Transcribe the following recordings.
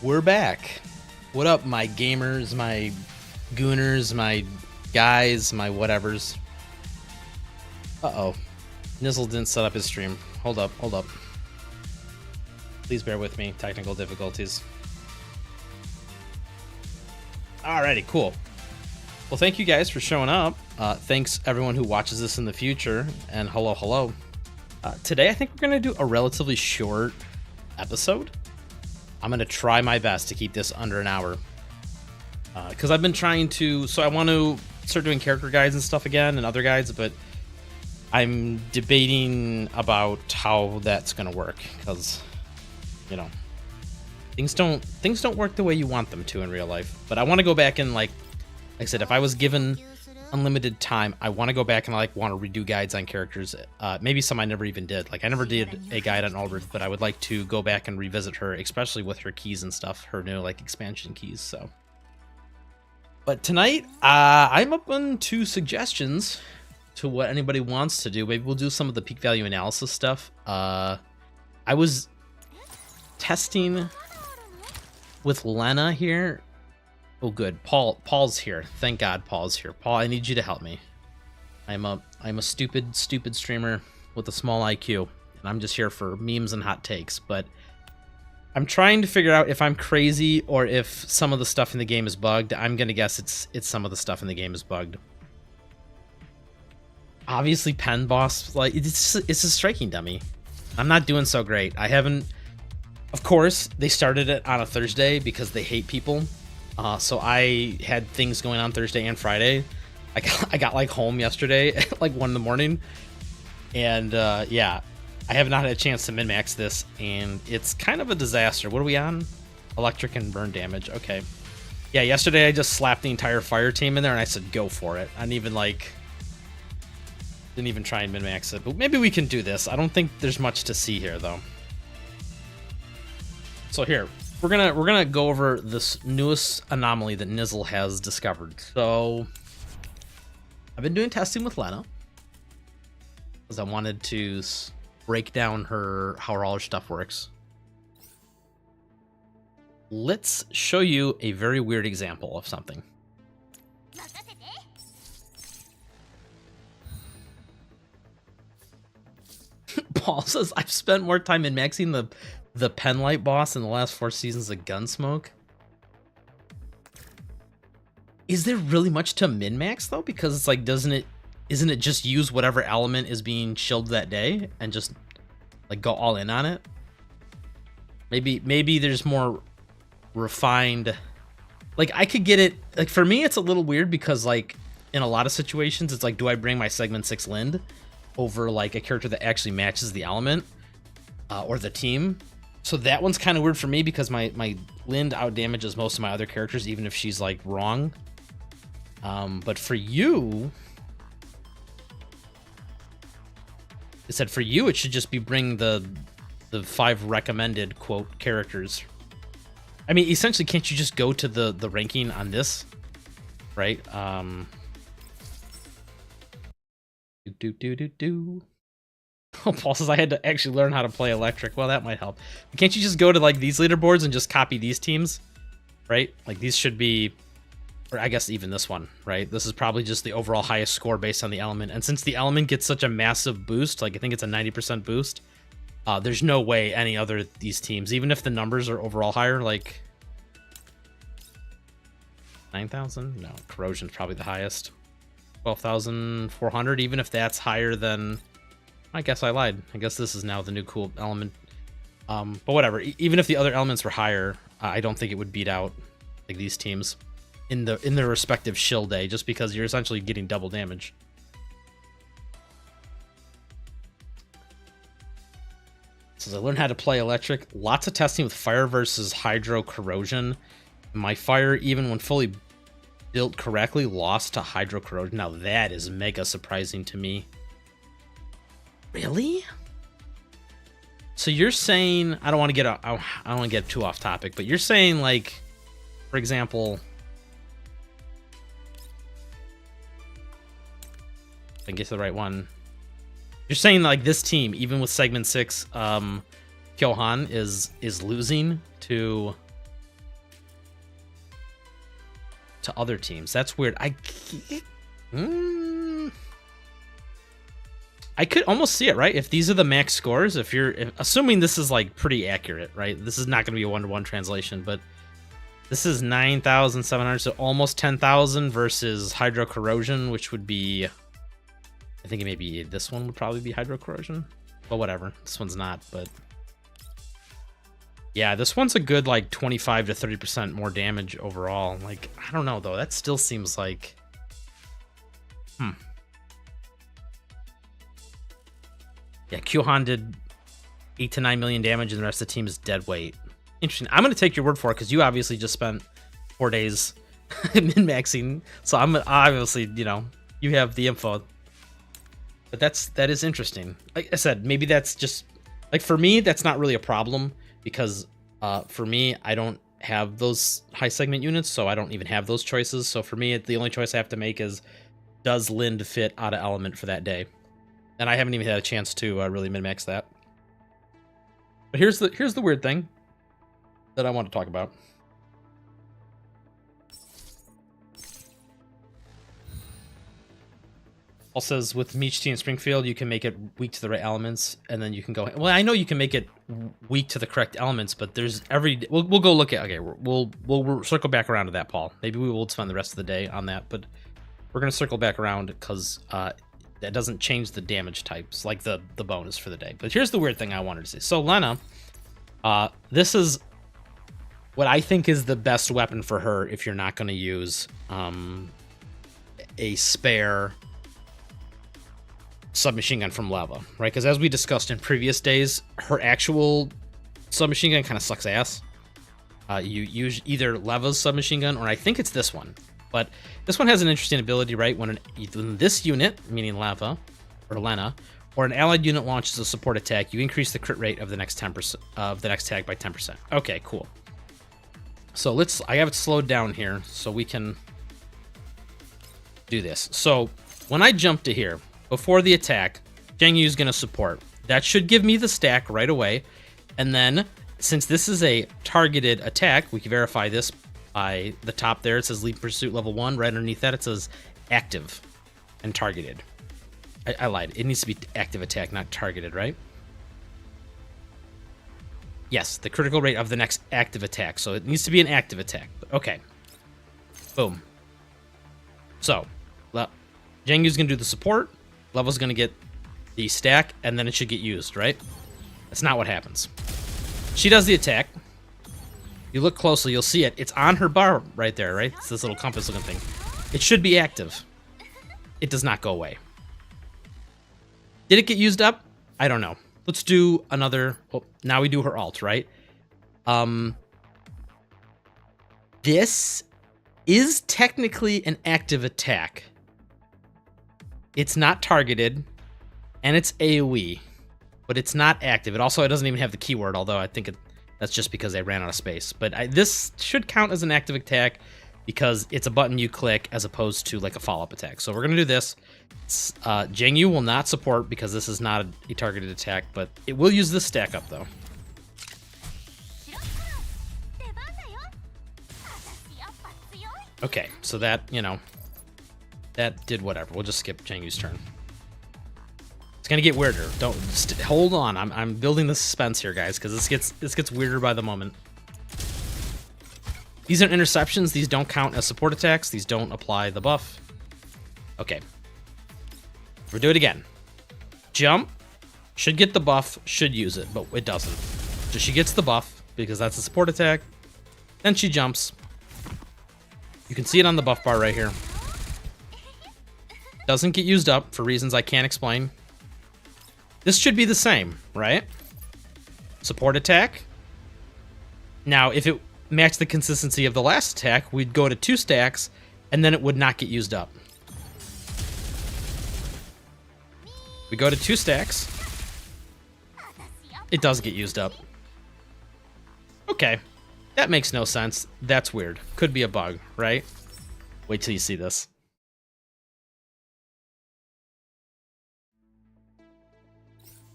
We're back. What up, my gamers, my gooners, my guys, my whatevers? Uh-oh. Nizzle didn't set up his stream. Hold up. Please bear with me. Technical difficulties. Alrighty, cool. Well, thank you guys for showing up. Thanks everyone who watches this in the future. And hello. Today, I think we're going to do a relatively short episode. I'm going to try my best to keep this under an hour. Because I've been trying to... So I want to start doing character guides and stuff again, and other guides, but I'm debating about how that's going to work. Because, you know, things don't work the way you want them to in real life. But I want to go back and, like I said, if I was given unlimited time, I want to go back and want to redo guides on characters. Maybe some I never even did. Like I never did a guide on Aldred, but I would like to go back and revisit her, especially with her keys and stuff, her new expansion keys. So, but tonight I'm open to suggestions to what anybody wants to do. Maybe we'll do some of the peak value analysis stuff. I was testing with Lena here. Oh, good. Paul's here. Thank God Paul's here. Paul, I need you to help me. I'm a stupid streamer with a small IQ, and I'm just here for memes and hot takes, but I'm trying to figure out if I'm crazy or if some of the stuff in the game is bugged. I'm going to guess it's some of the stuff in the game is bugged. Obviously, Pen Boss, it's a striking dummy. I'm not doing so great. I haven't... Of course, they started it on a Thursday because they hate people. So I had things going on Thursday and Friday. I got home yesterday at 1 in the morning, and yeah, I have not had a chance to min-max this, and it's kind of a disaster. What are we on? Electric and burn damage. Okay. Yeah, yesterday I just slapped the entire fire team in there, and I said go for it. I didn't even try and min-max it, but maybe we can do this. I don't think there's much to see here though. So here. We're gonna go over this newest anomaly that Nizzle has discovered. So I've been doing testing with Lena because I wanted to break down how all her stuff works. Let's show you a very weird example of something. Paul says I've spent more time in maxing the Penlight boss in the last 4 seasons of Gunsmoke. Is there really much to min-max though? Because it's isn't it just use whatever element is being shilled that day and just go all in on it? Maybe there's more refined. I could get it. For me, it's a little weird because in a lot of situations, it's do I bring my segment 6 Lind over a character that actually matches the element or the team? So that one's kind of weird for me because my Lind out damages most of my other characters, even if she's wrong. But for you, it said for you it should just be bring the 5 recommended quote characters. I mean, essentially, can't you just go to the ranking on this, right? Oh, Paul says I had to actually learn how to play electric. Well, that might help. Can't you just go to these leaderboards and just copy these teams, right? These should be, or I guess even this one, right? This is probably just the overall highest score based on the element. And since the element gets such a massive boost, I think it's a 90% boost, there's no way any other these teams, even if the numbers are overall higher, 9,000? No, Corrosion's probably the highest. 12,400, even if that's higher than... I guess I lied. I guess this is now the new cool element. But whatever. Even if the other elements were higher, I don't think it would beat out these teams in their respective shill day, just because you're essentially getting double damage. Says I learned how to play electric. Lots of testing with fire versus hydro corrosion. My fire, even when fully built correctly, lost to hydro corrosion. Now that is mega surprising to me. Really? So you're saying, I don't want to get too off topic, but you're saying for example, I can get to the right one. You're saying this team, even with segment 6, Kyohan is losing to to other teams. That's weird. I could almost see it, right? If these are the max scores, assuming this is like pretty accurate, right? This is not going to be a 1-to-1 translation, but this is 9,700, so almost 10,000 versus hydro corrosion, which would be, I think maybe this one would probably be hydro corrosion, but whatever. This one's not, but yeah, this one's a good like 25 to 30% more damage overall. Like, I don't know though. That still seems like, Yeah, Kyohan did 8 to 9 million damage, and the rest of the team is dead weight. Interesting. I'm going to take your word for it because you obviously just spent 4 days min-maxing. So I'm obviously, you have the info. But that is interesting. Like I said, maybe that's just like for me, that's not really a problem because for me, I don't have those high segment units, so I don't even have those choices. So for me, the only choice I have to make is, does Lind fit out of element for that day? And I haven't even had a chance to really min-max that. But here's the weird thing that I want to talk about. Paul says with Meechty and Springfield, you can make it weak to the right elements, and then you can go. Well, I know you can make it weak to the correct elements, but there's we'll go look at. Okay, we'll circle back around to that, Paul. Maybe we will spend the rest of the day on that, but we're gonna circle back around because that doesn't change the damage types, like the bonus for the day. But here's the weird thing I wanted to see. So Lena, this is what I think is the best weapon for her if you're not going to use a spare submachine gun from Leva, right? Because as we discussed in previous days, her actual submachine gun kind of sucks ass. You use either Leva's submachine gun, or I think it's this one. But this one has an interesting ability, right? When this unit, meaning Leva or Lena, or an allied unit launches a support attack, you increase the crit rate of the next 10% of the next tag by 10%. Okay, cool. So I have it slowed down here so we can do this. So when I jump to here, before the attack, Zhang Yu's going to support. That should give me the stack right away. And then, since this is a targeted attack, we can verify this by the top there. It says Lead Pursuit level 1. Right underneath that, it says active and targeted. I lied. It needs to be active attack, not targeted, right? Yes, the critical rate of the next active attack. So it needs to be an active attack. Okay. Boom. So, Zhang Yu's going to do the support. Level's going to get the stack, and then it should get used, right? That's not what happens. She does the attack. You look closely, you'll see it. It's on her bar right there, right? It's this little compass-looking thing. It should be active. It does not go away. Did it get used up? I don't know. Let's do another... Oh, now we do her alt, right? This is technically an active attack. It's not targeted, and it's AoE, but it's not active. It doesn't even have the keyword, although I think that's just because they ran out of space. But this should count as an active attack because it's a button you click as opposed to like a follow-up attack. So we're going to do this. Zhang Yu will not support because this is not a targeted attack, but it will use this stack up, though. Okay, so that, that did whatever. We'll just skip Zhang Yu's turn. It's gonna get weirder. Hold on. I'm building the suspense here, guys, because this gets weirder by the moment. These are interceptions. These don't count as support attacks. These don't apply the buff. Okay. We'll do it again. Jump. Should get the buff. Should use it, but it doesn't. So she gets the buff because that's a support attack. Then she jumps. You can see it on the buff bar right here. Doesn't get used up for reasons I can't explain. This should be the same, right? Support attack. Now, if it matched the consistency of the last attack, we'd go to 2 stacks, and then it would not get used up. We go to 2 stacks. It does get used up. Okay. That makes no sense. That's weird. Could be a bug, right? Wait till you see this.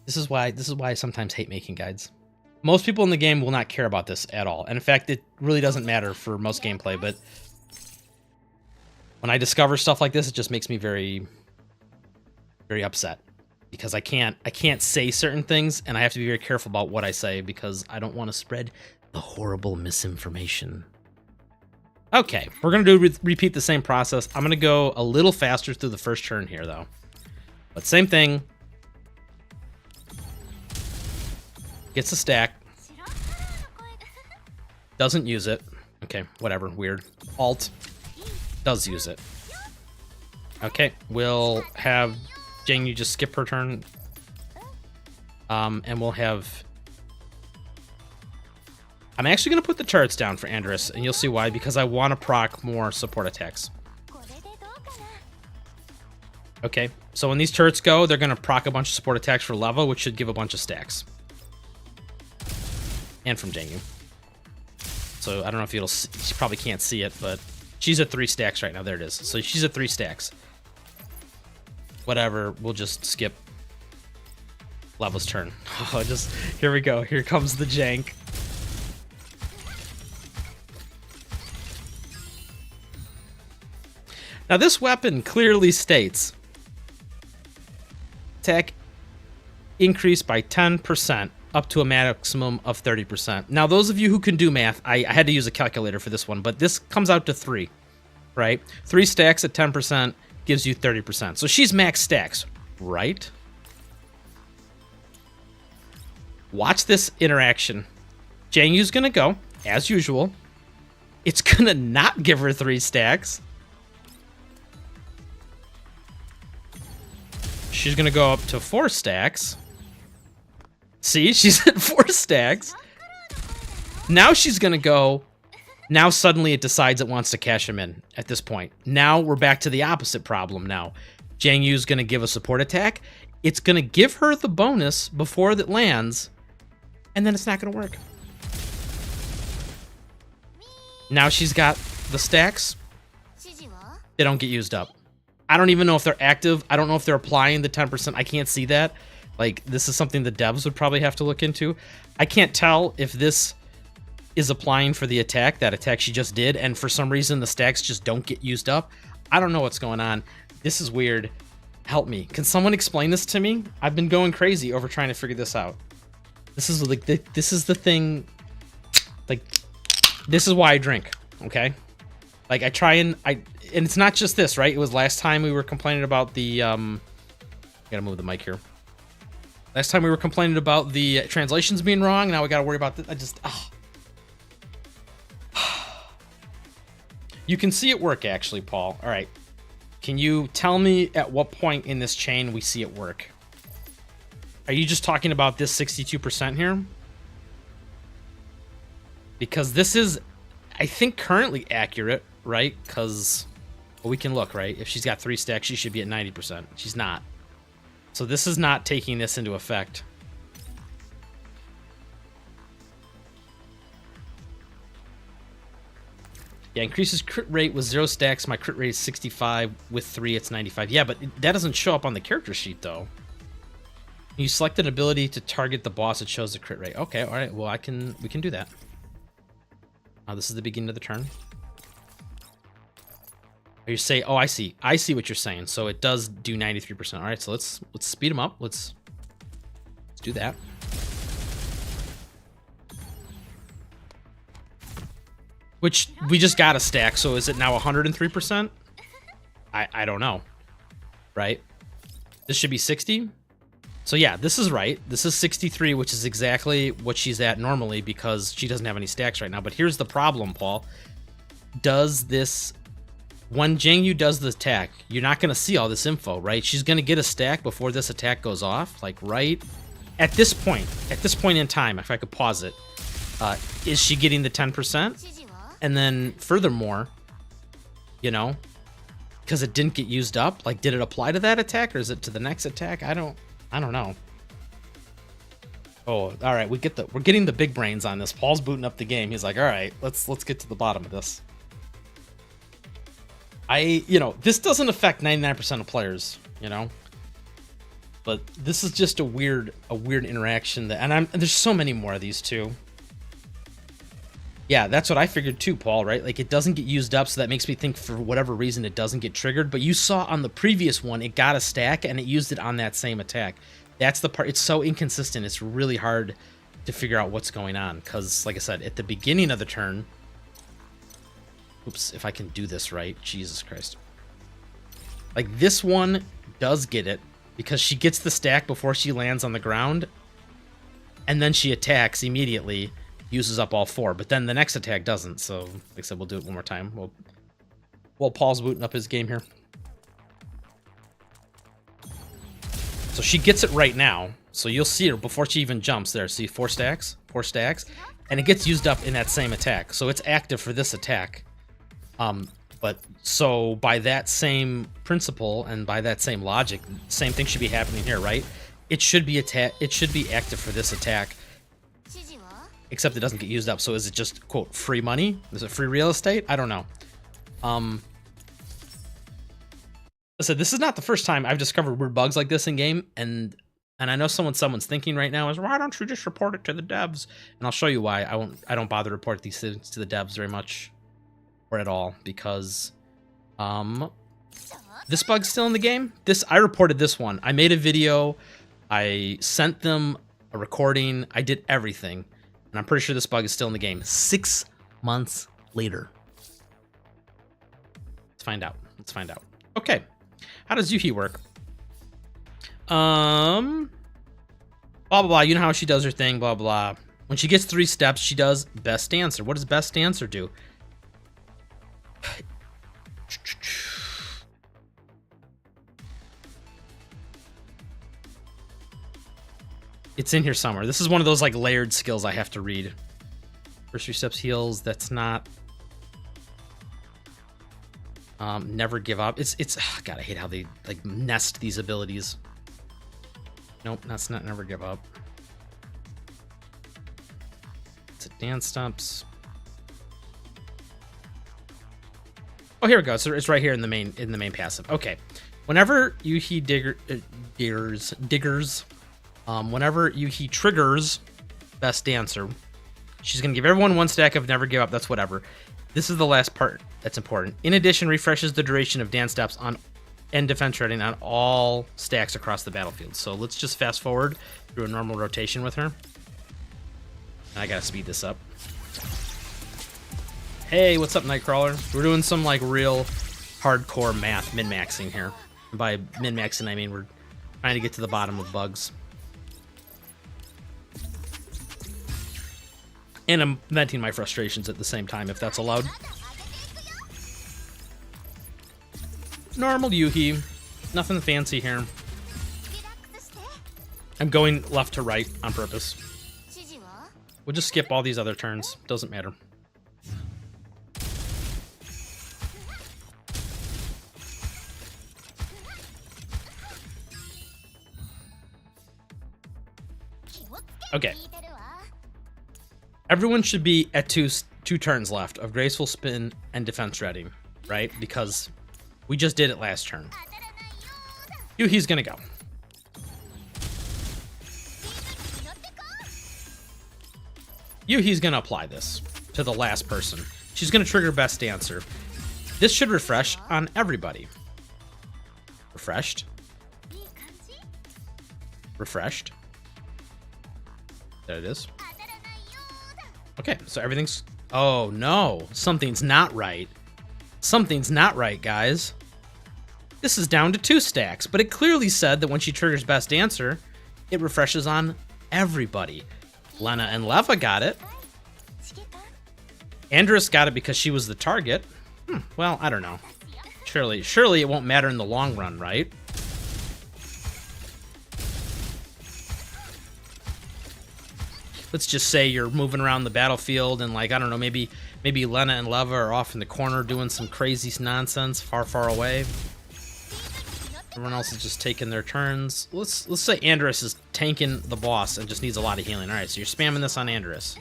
This is why I sometimes hate making guides. Most people in the game will not care about this at all. And in fact, it really doesn't matter for most gameplay, but When I discover stuff like this, it just makes me very, very upset because I can't say certain things, and I have to be very careful about what I say because I don't want to spread the horrible misinformation. Okay, we're gonna repeat the same process. I'm gonna go a little faster through the first turn here, though. But same thing. Gets a stack. Doesn't use it. Okay, whatever. Weird. Alt. Does use it. Okay, we'll have Jang Yu just skip her turn. And we'll have... I'm actually going to put the turrets down for Andrus, and you'll see why, because I want to proc more support attacks. Okay, so when these turrets go, they're going to proc a bunch of support attacks for Leva, which should give a bunch of stacks. And from Jang Yu. So I don't know if you'll see, you probably can't see it, but she's at 3 stacks right now. There it is. So she's at 3 stacks. Whatever, we'll just skip Leva's turn. Oh, just, here we go. Here comes the jank. Now this weapon clearly states attack increase by 10% up to a maximum of 30%. Now those of you who can do math, I had to use a calculator for this one, but this comes out to 3, right? 3 stacks at 10% gives you 30%. So she's max stacks, right? Watch this interaction. Jang Yu's gonna go, as usual. It's gonna not give her 3 stacks. She's gonna go up to 4 stacks. See, she's at 4 stacks. Now she's gonna go. Now suddenly it decides it wants to cash him in at this point. Now we're back to the opposite problem now. Jang Yu's gonna give a support attack. It's gonna give her the bonus before that lands, and then it's not gonna work. Now she's got the stacks. They don't get used up. I don't even know if they're active. I don't know if they're applying the 10%. I can't see that. Like, this is something the devs would probably have to look into. I can't tell if this is applying for the attack, that attack she just did, and for some reason the stacks just don't get used up. I don't know what's going on. This is weird. Help me. Can someone explain this to me? I've been going crazy over trying to figure this out. This is like this is the thing. Like, this is why I drink, okay? Like, I try and it's not just this, right? It was last time we were complaining about the gotta move the mic here. Last time we were complaining about the translations being wrong. Now we gotta worry about this. I just You can see it work, actually, Paul. All right. Can you tell me at what point in this chain we see it work? Are you just talking about this 62% here? Because this is, I think, currently accurate, right? Because, well, we can look, right? If she's got 3 stacks, she should be at 90%. She's not. So this is not taking this into effect. Yeah, increases crit rate with 0 stacks. My crit rate is 65. With 3, it's 95. Yeah, but that doesn't show up on the character sheet, though. You select an ability to target the boss. It shows the crit rate. Okay, all right. Well, we can do that. This is the beginning of the turn. You say, oh, I see what you're saying. So it does do 93%. All right, so let's speed them up. Let's do that. Which we just got a stack, so is it now 103%? I don't know. Right? This should be 60. So yeah, this is right. This is 63, which is exactly what she's at normally because she doesn't have any stacks right now. But here's the problem, Paul. Does this... When Jang Yu does the attack, you're not going to see all this info, right? She's going to get a stack before this attack goes off, like right at this point in time, if I could pause it, is she getting the 10%? And then furthermore, you know, because it didn't get used up, like, did it apply to that attack or is it to the next attack? I don't know. Oh, all right, we're getting the big brains on this. Paul's booting up the game. He's like, all right, let's get to the bottom of this. You know, this doesn't affect 99% of players, you know, but this is just a weird interaction that, and there's so many more of these too. Yeah, that's what I figured too, Paul, right? Like, it doesn't get used up, so that makes me think for whatever reason it doesn't get triggered. But you saw on the previous one, it got a stack, and it used it on that same attack. That's the part. It's so inconsistent. It's really hard to figure out what's going on. Because, like I said, at the beginning of the turn... Oops, if I can do this right. Jesus Christ. Like, this one does get it, because she gets the stack before she lands on the ground, and then she attacks immediately... uses up all 4, but then the next attack doesn't. So, like I said, we'll do it one more time. While Paul's booting up his game here. So she gets it right now. So you'll see her before she even jumps there. See, 4 stacks, 4 stacks, and it gets used up in that same attack. So it's active for this attack. But so by that same principle and by that same logic, same thing should be happening here, right? It should be active for this attack. Except it doesn't get used up. So is it just, quote, free money? Is it free real estate? I don't know. I said this is not the first time I've discovered weird bugs like this in game, and I know someone's thinking right now is, why don't you just report it to the devs? And I'll show you why I don't bother to report these things to the devs very much or at all, because this bug's still in the game. I reported this one. I made a video, I sent them a recording, I did everything. And I'm pretty sure this bug is still in the game 6 months later. Let's find out. Let's find out. Okay. How does Yuhi work? Blah, blah, blah. You know how she does her thing, blah, blah. When she gets 3 steps, she does best dancer. What does best dancer do? It's in here somewhere. This is one of those like layered skills I have to read. First 3 steps heals. That's not. Never give up. It's. Oh God, I hate how they like nest these abilities. Nope, that's not never give up. It's a dance steps. Oh, here we go. So it's right here in the main passive. Okay, whenever Yuhi diggers. Whenever Yuhi triggers best dancer, she's going to give everyone 1 stack of never give up. That's whatever. This is the last part that's important. In addition, refreshes the duration of dance steps on and defense rating on all stacks across the battlefield. So let's just fast forward through a normal rotation with her. I got to speed this up. Hey, what's up, Nightcrawler? We're doing some like real hardcore math min-maxing here. And by min-maxing, I mean we're trying to get to the bottom of bugs. And I'm venting my frustrations at the same time, if that's allowed. Normal Yuhi. Nothing fancy here. I'm going left to right on purpose. We'll just skip all these other turns. Doesn't matter. Okay. Everyone should be at two turns left of graceful spin and defense ready, right? Because we just did it last turn. Yuhi's gonna go. Yuhi's gonna apply this to the last person. She's gonna trigger best dancer. This should refresh on everybody. Refreshed. Refreshed. There it is. Okay, so everything's... Oh, no. Something's not right. Something's not right, guys. This is down to 2 stacks, but it clearly said that when she triggers best dancer, it refreshes on everybody. Lena and Leva got it. Andrus got it because she was the target. Well, I don't know. Surely it won't matter in the long run, right? Let's just say you're moving around the battlefield and, like, I don't know, maybe Lena and Leva are off in the corner doing some crazy nonsense far away. Everyone else is just taking their turns. Let's say Andrus is tanking the boss and just needs a lot of healing. All right, so you're spamming this on Andrus.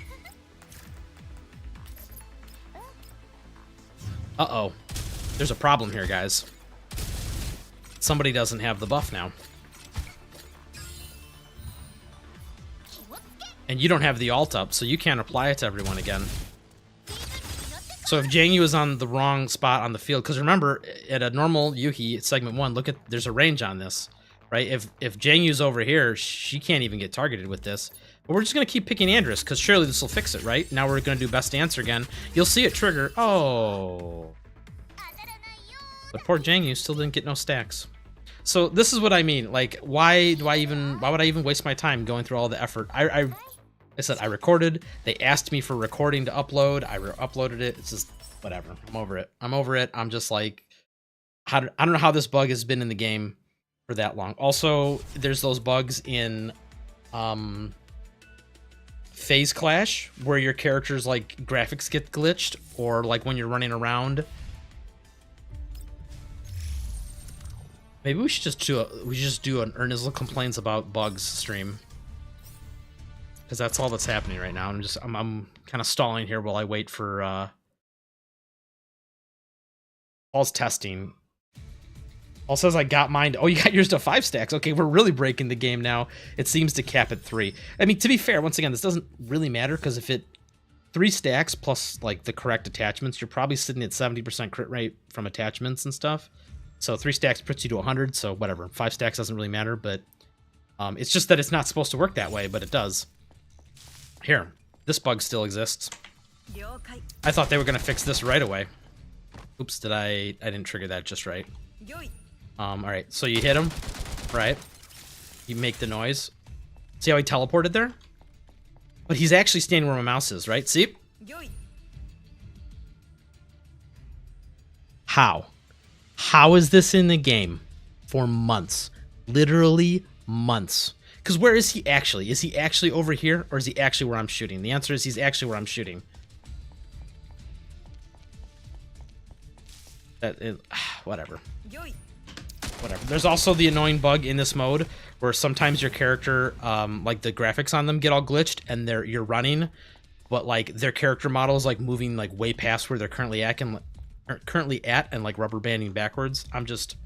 Uh-oh. There's a problem here, guys. Somebody doesn't have the buff now. And you don't have the ult up, so you can't apply it to everyone again. So if Jang Yu is on the wrong spot on the field, because remember, at a normal Yuhi segment 1, look at, there's a range on this, right? If Jang Yu's over here, she can't even get targeted with this. But we're just going to keep picking Andrus, because surely this will fix it, right? Now we're going to do best answer again. You'll see it trigger. Oh. But poor Jang Yu still didn't get no stacks. So this is what I mean. Like, why would I even waste my time going through all the effort? I said I recorded. They asked me for recording to upload. I uploaded it. It's just whatever. I'm over it. I'm just like, I don't know how this bug has been in the game for that long. Also, there's those bugs in Phase Clash where your character's like graphics get glitched, or like when you're running around. Maybe we should just do an Nizzle complains about bugs stream, because that's all that's happening right now. I'm kind of stalling here while I wait for Paul's testing. Paul says I got mine. Oh, you got yours to 5 stacks. Okay, we're really breaking the game now. It seems to cap at 3. I mean, to be fair, once again, this doesn't really matter, because if it 3 stacks plus like the correct attachments, you're probably sitting at 70% crit rate from attachments and stuff. So 3 stacks puts you to 100, so whatever. 5 stacks doesn't really matter, but it's just that it's not supposed to work that way, but it does. Here, this bug still exists. I thought they were going to fix this right away. Oops, I didn't trigger that just right. Alright, so you hit him, right? You make the noise. See how he teleported there? But he's actually standing where my mouse is, right? See? How? How is this in the game for months? Literally months. Because where is he actually? Is he actually over here, or is he actually where I'm shooting? The answer is he's actually where I'm shooting. Whatever. Whatever. There's also the annoying bug in this mode where sometimes your character, like the graphics on them get all glitched, and you're running, but like their character model is like moving like way past where they're currently at and like rubber banding backwards. I'm just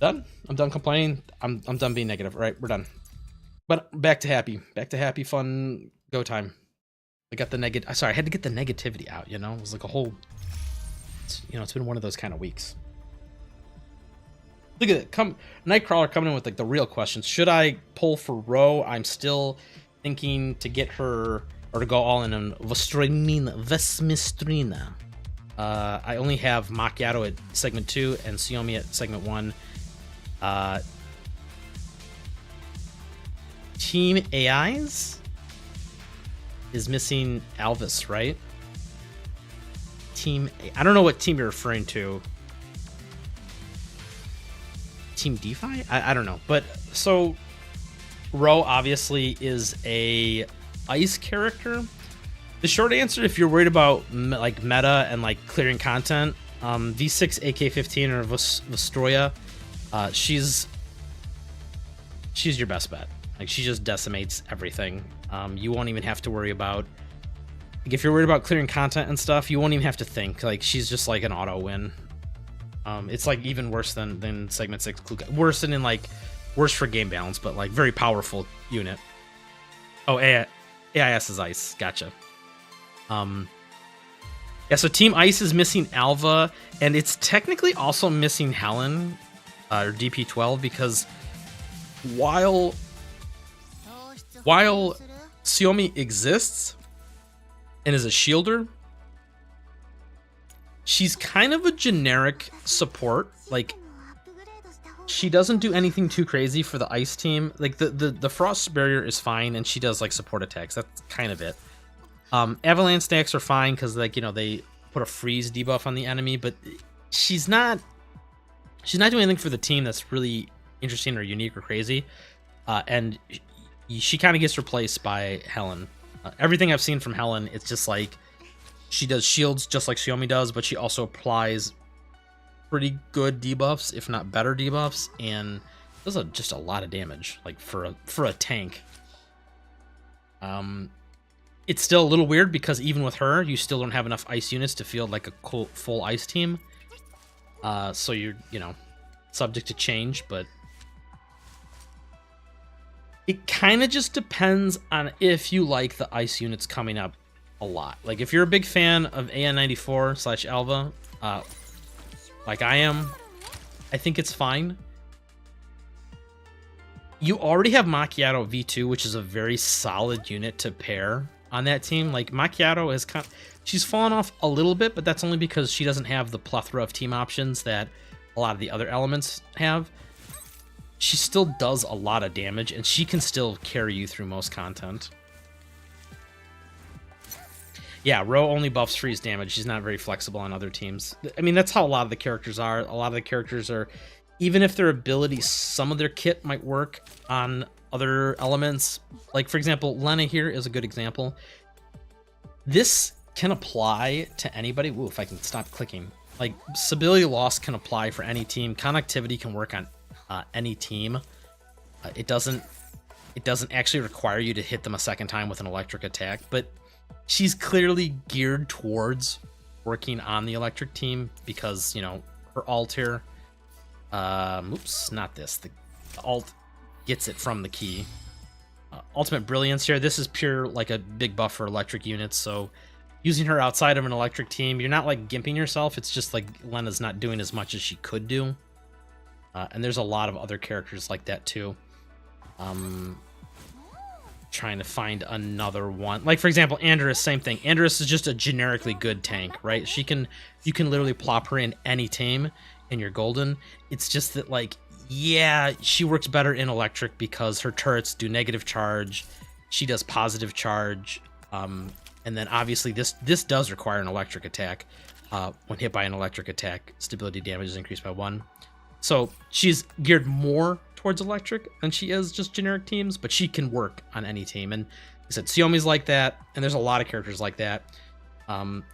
done. I'm done complaining. I'm done being negative. All right, we're done. But back to happy, fun go time. I got the I had to get the negativity out. You know, it was like a whole. It's been one of those kind of weeks. Look at it. Nightcrawler coming in with like the real questions. Should I pull for Ro? I'm still thinking to get her, or to go all in on Vesmistrina. I only have Macchiato at segment 2 and Xiaomi at segment 1. Team AIs is missing Alvis, right? I don't know what team you're referring to. Team DeFi? I don't know. But so Ro obviously is a ice character. The short answer, if you're worried about like meta and like clearing content, V6 AK-15 or Vestroya, she's your best bet. Like, she just decimates everything. You won't even have to worry about, like, if you're worried about clearing content and stuff, you won't even have to think. Like, she's just like an auto win. It's like even worse than segment 6. Worse than in like worse for game balance, but like very powerful unit. Oh, AIS is ice. Gotcha. Yeah, so Team Ice is missing Alva, and it's technically also missing Helen, or DP12, because while Xiaomi exists and is a shielder, she's kind of a generic support. Like, she doesn't do anything too crazy for the ice team. Like, the frost barrier is fine, and she does like support attacks. That's kind of it. Avalanche stacks are fine because, like, you know, they put a freeze debuff on the enemy, but she's not doing anything for the team that's really interesting or unique or crazy. And she kind of gets replaced by Helen. Everything I've seen from Helen, it's just like she does shields just like Xiaomi does, but she also applies pretty good debuffs, if not better debuffs, and does just a lot of damage, like for a tank. It's still a little weird because even with her, you still don't have enough ice units to field like a full ice team. So you're, subject to change, but it kind of just depends on if you like the ice units coming up a lot. Like, if you're a big fan of AN94/Alva, like I am, I think it's fine. You already have Macchiato V2, which is a very solid unit to pair on that team. Like, Macchiato is she's fallen off a little bit, but that's only because she doesn't have the plethora of team options that a lot of the other elements have. She still does a lot of damage, and she can still carry you through most content. Yeah, Ro only buffs freeze damage. She's not very flexible on other teams. I mean, that's how a lot of the characters are. A lot of the characters are, even if their abilities, some of their kit might work on other elements. Like, for example, Lena here is a good example. This can apply to anybody. Ooh, if I can stop clicking. Like, stability loss can apply for any team. Connectivity can work on any team. It doesn't actually require you to hit them a second time with an electric attack, but she's clearly geared towards working on the electric team because, you know, her alt here. Oops, not this. The alt gets it from the key. Ultimate Brilliance here. This is pure, like, a big buff for electric units, so using her outside of an electric team, you're not, like, gimping yourself. It's just, like, Lena's not doing as much as she could do. And there's a lot of other characters like that, too. Trying to find another one. Like, for example, Andrus, same thing. Andrus is just a generically good tank, right? You can literally plop her in any team and you're golden. It's just that, like, yeah, she works better in electric because her turrets do negative charge. She does positive charge. And then obviously this does require an electric attack. When hit by an electric attack, stability damage is increased by 1. So she's geared more towards electric than she is just generic teams, but she can work on any team. And like I said, Xiaomi's like that, and there's a lot of characters like that.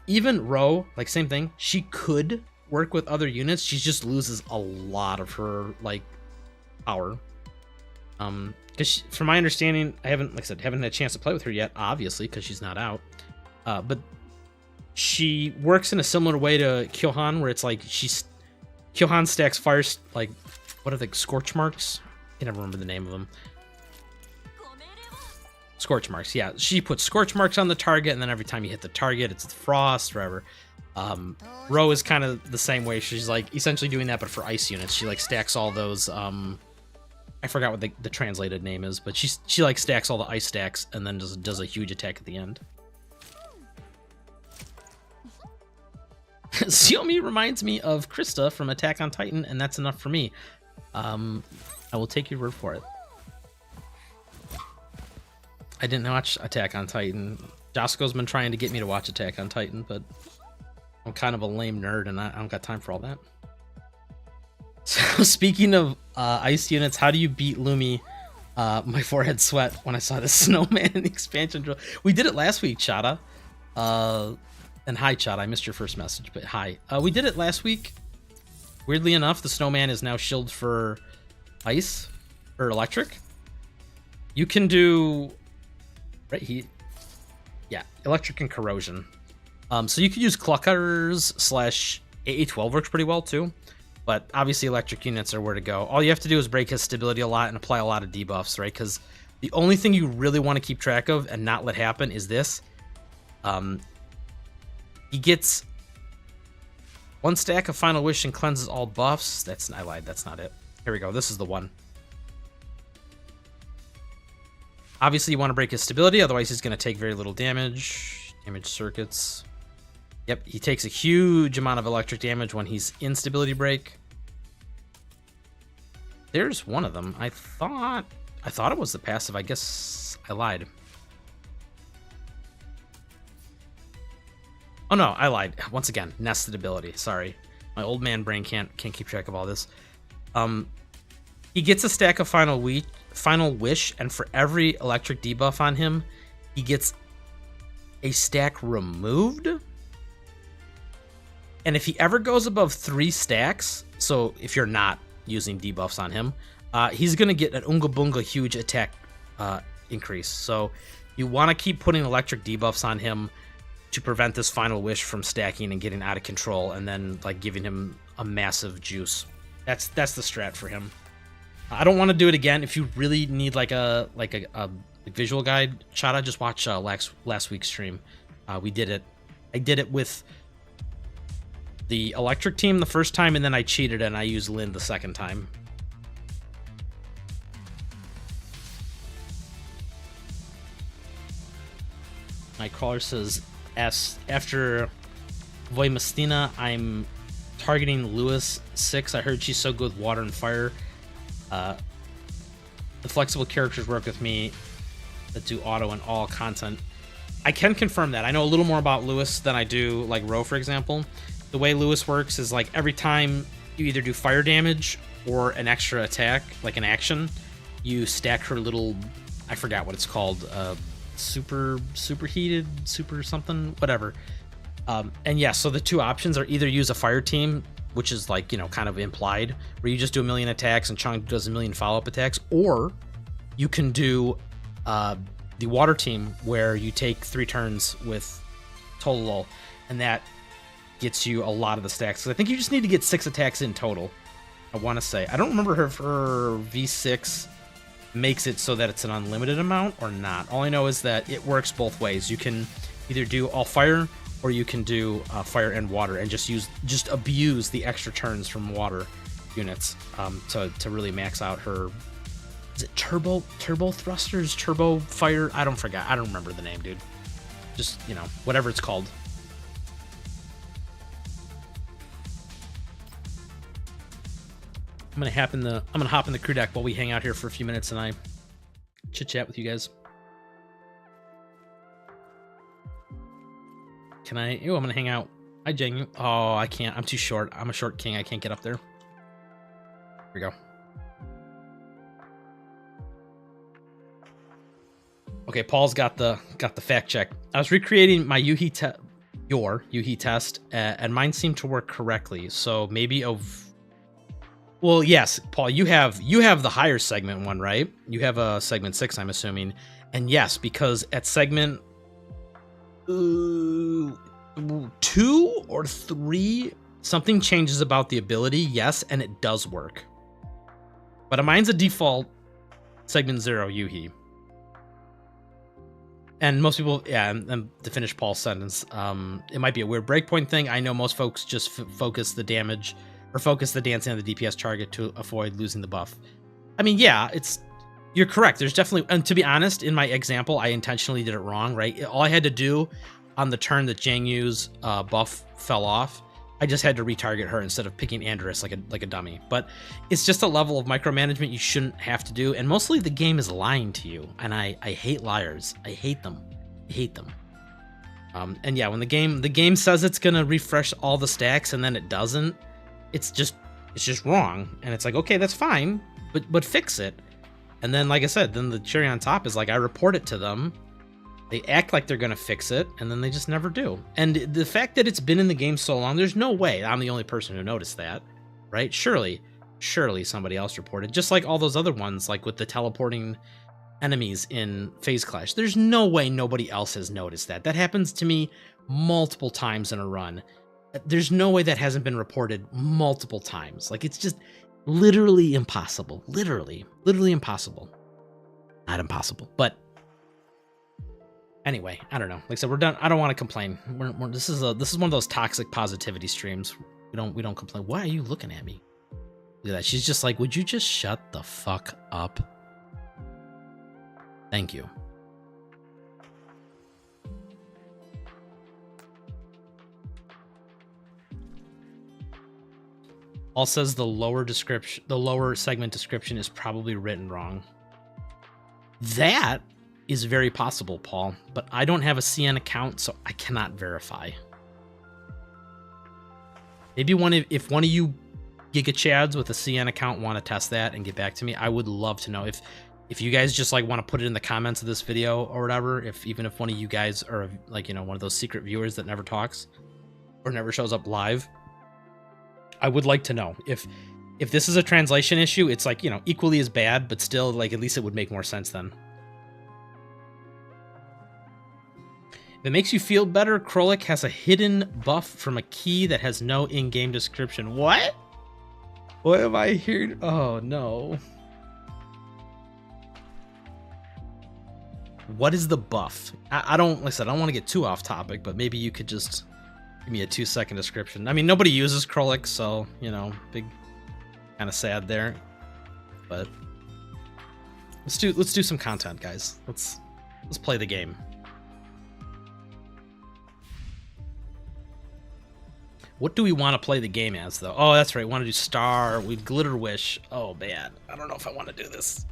Even Ro, like, same thing. She could work with other units. She just loses a lot of her, like, power. Because from my understanding, I haven't had a chance to play with her yet, obviously, because she's not out. But she works in a similar way to Kyohan, where it's like Kyohan stacks fire, like, what are the scorch marks? I can never remember the name of them. Scorch marks, yeah. She puts scorch marks on the target, and then every time you hit the target, it's the frost, whatever. Ro is kind of the same way. She's, like, essentially doing that, but for ice units. She, like, stacks all those, I forgot what the translated name is, but she like stacks all the ice stacks and then does a huge attack at the end. Xiaomi reminds me of Krista from Attack on Titan, and that's enough for me. I will take your word for it. I didn't watch Attack on Titan. Josco's been trying to get me to watch Attack on Titan, but I'm kind of a lame nerd, and I don't got time for all that. So, speaking of ice units, how do you beat Lumi? My forehead sweat when I saw the snowman in the expansion drill. We did it last week, Chada. And hi, Chada. I missed your first message, but hi. We did it last week. Weirdly enough, the snowman is now shielded for ice or electric. You can do electric and corrosion. So you could use Cluckers / AA12 works pretty well too. But obviously electric units are where to go. All you have to do is break his stability a lot and apply a lot of debuffs, right? Because the only thing you really want to keep track of and not let happen is this. He gets 1 stack of Final Wish and cleanses all buffs. I lied, that's not it. Here we go, this is the one. Obviously you want to break his stability, otherwise he's going to take very little damage. Damage circuits. Yep, he takes a huge amount of electric damage when he's in stability break. There's one of them. I thought it was the passive. I guess I lied. Oh no, I lied. Once again, nested ability. Sorry. My old man brain can't keep track of all this. He gets a stack of Final Wish, and for every electric debuff on him, he gets a stack removed. And if he ever goes above 3 stacks, so if you're not using debuffs on him, he's going to get an Unga Bunga huge attack increase. So you want to keep putting electric debuffs on him to prevent this Final Wish from stacking and getting out of control, and then like giving him a massive juice. That's the strat for him. I don't want to do it again. If you really need like a visual guide, Chada, just watch last week's stream. We did it. I did it with the electric team the first time, and then I cheated and I used Lynn the second time. My caller says, after Voimastina, I'm targeting Lewis 6. I heard she's so good with water and fire. The flexible characters work with me that do auto and all content. I can confirm that. I know a little more about Lewis than I do like Ro, for example. The way Lewis works is like every time you either do fire damage or an extra attack, like an action, you stack her little, I forgot what it's called, superheated, super something, whatever. And yeah, so the two options are either use a fire team, which is like, you know, kind of implied, where you just do a million attacks and Chong does a million follow-up attacks, or you can do the water team where you take 3 turns with Tololo, and that gets you a lot of the stacks. So I think you just need to get 6 attacks in total, I want to say. I don't remember if her V6 makes it so that it's an unlimited amount or not. All I know is that it works both ways. You can either do all fire or you can do fire and water and just abuse the extra turns from water units to really max out her. Is it turbo thrusters, turbo fire? I don't remember the name, dude. Just, you know, whatever it's called. I'm gonna hop in the crew deck while we hang out here for a few minutes and I chit chat with you guys. Can I? Oh, I'm gonna hang out. Hi, Jang. Oh, I can't. I'm too short. I'm a short king. I can't get up there. Here we go. Okay, Paul's got the fact check. I was recreating my your Yuhi test, and mine seemed to work correctly. So maybe well, yes, Paul, you have the higher segment one, right? You have a segment 6, I'm assuming, and yes, because at segment 2 or 3, something changes about the ability. Yes, and it does work. But mine's a default segment 0 Yuhi. And most people, yeah, and to finish Paul's sentence, it might be a weird breakpoint thing. I know most folks just focus the damage or focus the dancing on the DPS target to avoid losing the buff. I mean, yeah, you're correct. There's definitely, and to be honest, in my example, I intentionally did it wrong, right? All I had to do on the turn that Jang Yu's buff fell off, I just had to retarget her instead of picking Andrus like a dummy. But it's just a level of micromanagement you shouldn't have to do, and mostly the game is lying to you, and I hate liars. I hate them. I hate them. And yeah, when the game says it's gonna refresh all the stacks and then it doesn't, it's just wrong. And it's like, okay, that's fine, but fix it. And then, like I said, then the cherry on top is like I report it to them. They act like they're going to fix it, and then they just never do. And the fact that it's been in the game so long, there's no way I'm the only person who noticed that, right? Surely somebody else reported. Just like all those other ones, like with the teleporting enemies in Phase Clash. There's no way nobody else has noticed that. That happens to me multiple times in a run. There's no way that hasn't been reported multiple times. Like, it's just literally impossible. Literally impossible. Not impossible, but anyway, I don't know. Like I said, we're done. I don't want to complain. This is one of those toxic positivity streams. We don't complain. Why are you looking at me? Look at that. She's just like, would you just shut the fuck up? Thank you. All says the lower segment description is probably written wrong. That is very possible, Paul, but I don't have a CN account, so I cannot verify. Maybe if one of you Giga Chads with a CN account want to test that and get back to me, I would love to know. If you guys just like want to put it in the comments of this video or whatever, even if one of you guys are like, you know, one of those secret viewers that never talks or never shows up live, I would like to know if this is a translation issue. It's like, you know, equally as bad, but still, like, at least it would make more sense then. If it makes you feel better, Krolik has a hidden buff from a key that has no in-game description. What? What am I hearing? Oh, no. What is the buff? I don't, like I said, I don't want to get too off topic, but maybe you could just give me a 2-second description. I mean, nobody uses Krolix, so, you know, big, kind of sad there. But let's do some content, guys. Let's play the game. What do we want to play the game as, though? Oh, that's right. We want to do Star. We Glitter Wish. Oh, man. I don't know if I want to do this.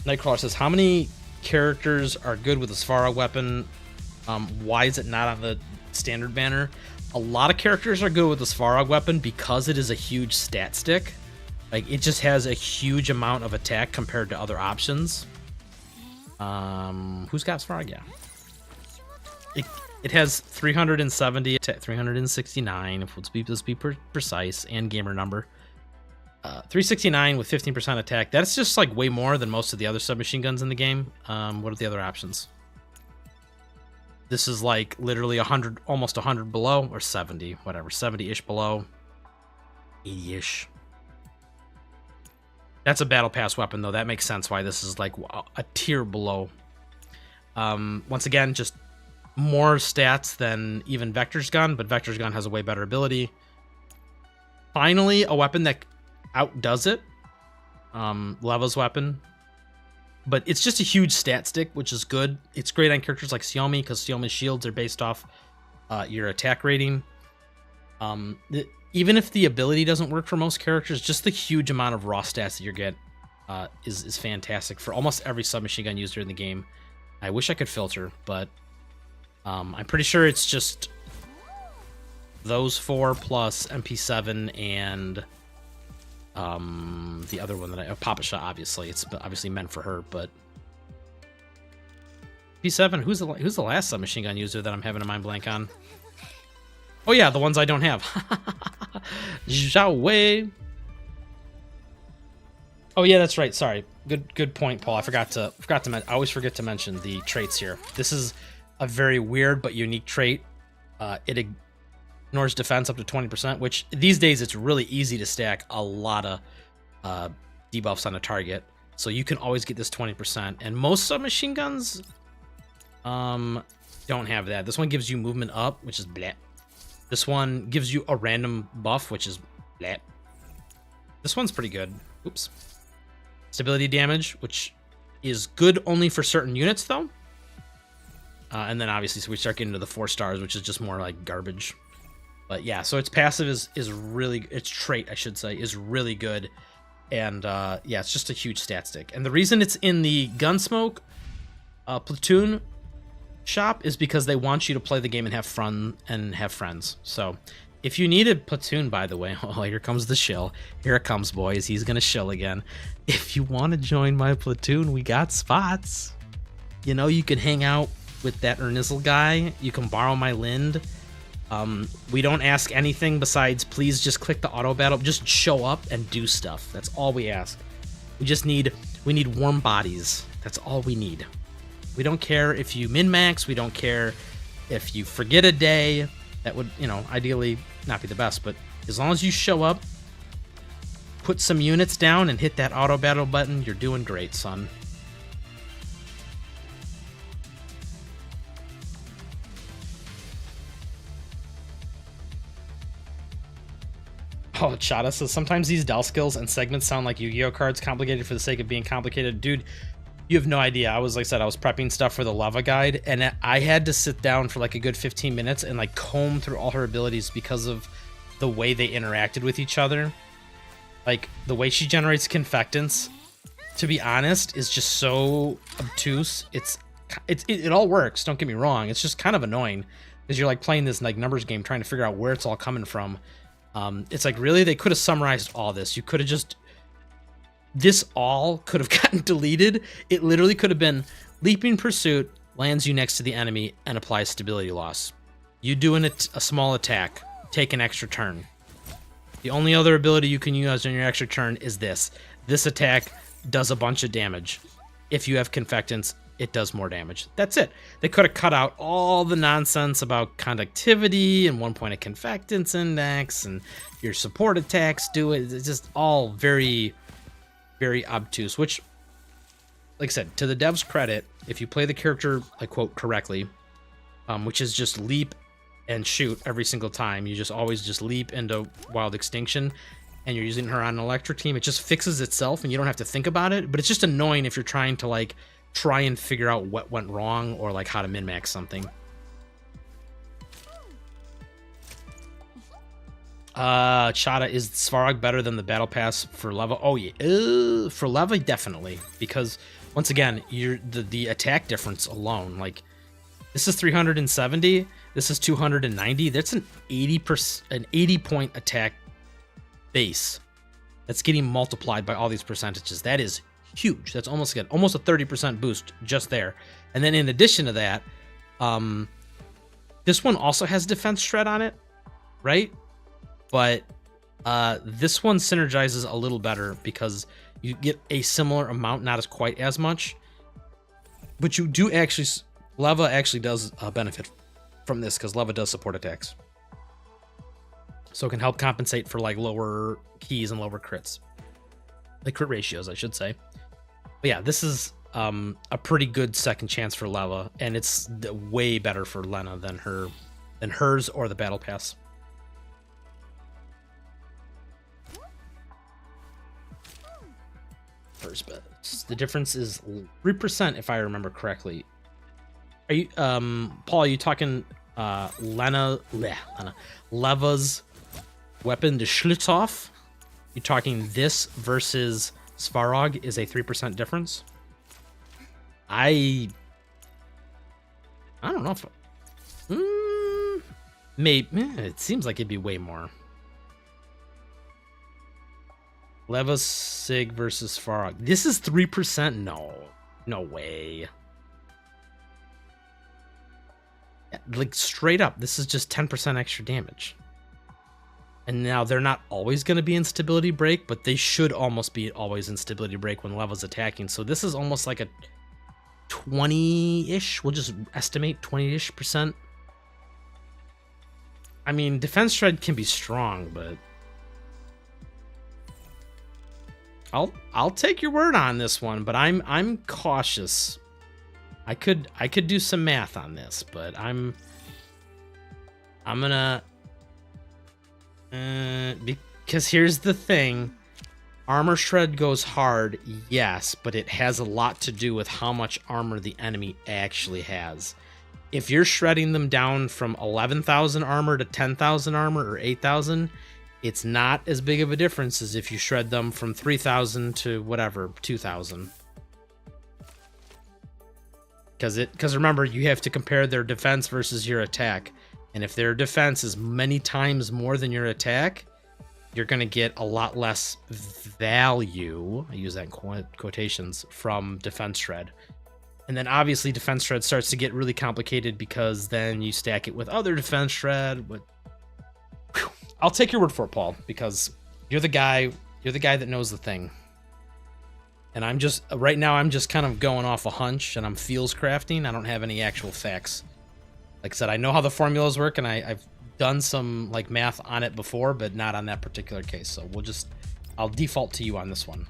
Nightcrawler says, how many characters are good with the Sfara weapon? Why is it not on the standard banner? A lot of characters are good with the Sfara weapon because it is a huge stat stick. Like, it just has a huge amount of attack compared to other options. Who's got Sfara? Yeah. It has 370 attack, 369, if let's be precise, and gamer number. 369 with 15% attack. That's just like way more than most of the other submachine guns in the game. What are the other options? This is like literally 100, almost 100 below, or 70, whatever, 70-ish below, 80-ish. That's a battle pass weapon, though. That makes sense why this is like a tier below. Once again, just more stats than even Vector's gun, but Vector's gun has a way better ability. Finally, a weapon that outdoes it. Leva's weapon. But it's just a huge stat stick, which is good. It's great on characters like Xiaomi, because Xiaomi's shields are based off your attack rating. Even if the ability doesn't work for most characters, just the huge amount of raw stats that you get is fantastic for almost every submachine gun user in the game. I wish I could filter, but I'm pretty sure it's just those 4 plus MP7 and the other one that Papa Shot, obviously. It's obviously meant for her, but P7, who's the last submachine gun user that I'm having a mind blank on? Oh yeah, the ones I don't have. Zhao Wei. Oh yeah, that's right. Sorry. Good point, Paul. I forgot to I always forget to mention the traits here. This is a very weird but unique trait. It ignores defense up to 20%, which these days it's really easy to stack a lot of debuffs on a target. So you can always get this 20%. And most submachine guns don't have that. This one gives you movement up, which is bleh. This one gives you a random buff, which is bleh. This one's pretty good. Oops. Stability damage, which is good only for certain units, though. And then obviously, so we start getting into the 4 stars, which is just more like garbage. But yeah, so its passive is really, its trait, I should say, is really good. And yeah, it's just a huge stat stick. And the reason it's in the Gunsmoke platoon shop is because they want you to play the game and have fun and have friends. So if you need a platoon, by the way, oh, here comes the shill. Here it comes, boys. He's going to shill again. If you want to join my platoon, we got spots. You know, you can hang out with that Nizzle guy. You can borrow my Lind. We don't ask anything besides please just click the auto battle. Just show up and do stuff. That's all we ask. We need warm bodies. That's all we need. We don't care if you min-max. We don't care if you forget a day. That would, you know, ideally not be the best, but as long as you show up, put some units down and hit that auto battle button, you're doing great, son. Oh, Chada says, sometimes these Dell skills and segments sound like Yu-Gi-Oh cards, complicated for the sake of being complicated. Dude, you have no idea. I was, like I said, I was prepping stuff for the Lava guide, and I had to sit down for like a good 15 minutes and like comb through all her abilities because of the way they interacted with each other. Like, the way she generates confectants, to be honest, is just so obtuse. It all works, don't get me wrong. It's just kind of annoying because you're like playing this like numbers game trying to figure out where it's all coming from. It's like, really, they could have summarized all this. You could have just, this all could have gotten deleted. It literally could have been Leaping Pursuit lands you next to the enemy and applies stability loss. You do a small attack, take an extra turn. The only other ability you can use on your extra turn is this. This attack does a bunch of damage. If you have confectants, it does more damage. That's it. They could have cut out all the nonsense about conductivity and 1 point of convectance index and your support attacks do it. It's just all very, very obtuse, which, like I said, to the devs' credit, if you play the character, I quote, correctly, which is just leap and shoot every single time, you just always just leap into Wild Extinction, and you're using her on an electric team, it just fixes itself and you don't have to think about it. But it's just annoying if you're trying to like try and figure out what went wrong or like how to min-max something. Chada, is Svarog better than the battle pass for Leva? Oh yeah, for Leva definitely, because once again, you're the attack difference alone, like this is 370, this is 290. That's an 80 point attack base that's getting multiplied by all these percentages. That is huge. That's almost a 30% boost just there. And then in addition to that, this one also has defense shred on it, right? But this one synergizes a little better because you get a similar amount, not as quite as much, but you do actually, Leva actually does benefit from this because Leva does support attacks. So it can help compensate for like lower keys and lower crits. Like crit ratios, I should say. But yeah, this is a pretty good second chance for Leva, and it's way better for Lena than hers or the battle pass. Hers, but the difference is 3% if I remember correctly. Are you Paul, are you talking Leva's weapon to Schlitzhoff? You're talking this versus Svarog is a 3% difference? I don't know if maybe it seems like it'd be way more. Leva Sig versus Svarog. This is 3%? No way. Like straight up, this is just 10% extra damage. And now they're not always going to be in stability break, but they should almost be always in stability break when Leva's attacking. So this is almost like a 20-ish. We'll just estimate 20-ish%. I mean, defense shred can be strong, but I'll take your word on this one, but I'm cautious. I could do some math on this, but I'm gonna because here's the thing. Armor shred goes hard, yes, but it has a lot to do with how much armor the enemy actually has. If you're shredding them down from 11,000 armor to 10,000 armor or 8,000, it's not as big of a difference as if you shred them from 3,000 to whatever, 2,000. Because remember, you have to compare their defense versus your attack. And if their defense is many times more than your attack, you're going to get a lot less value, I use that in quotations, from defense shred. And then obviously defense shred starts to get really complicated because then you stack it with other defense shred. I'll take your word for it, Paul, because you're the guy that knows the thing. And I'm just, right now, I'm just kind of going off a hunch, and I'm feels crafting. I don't have any actual facts. Like I said, I know how the formulas work, and I've done some like math on it before, but not on that particular case. So I'll default to you on this one.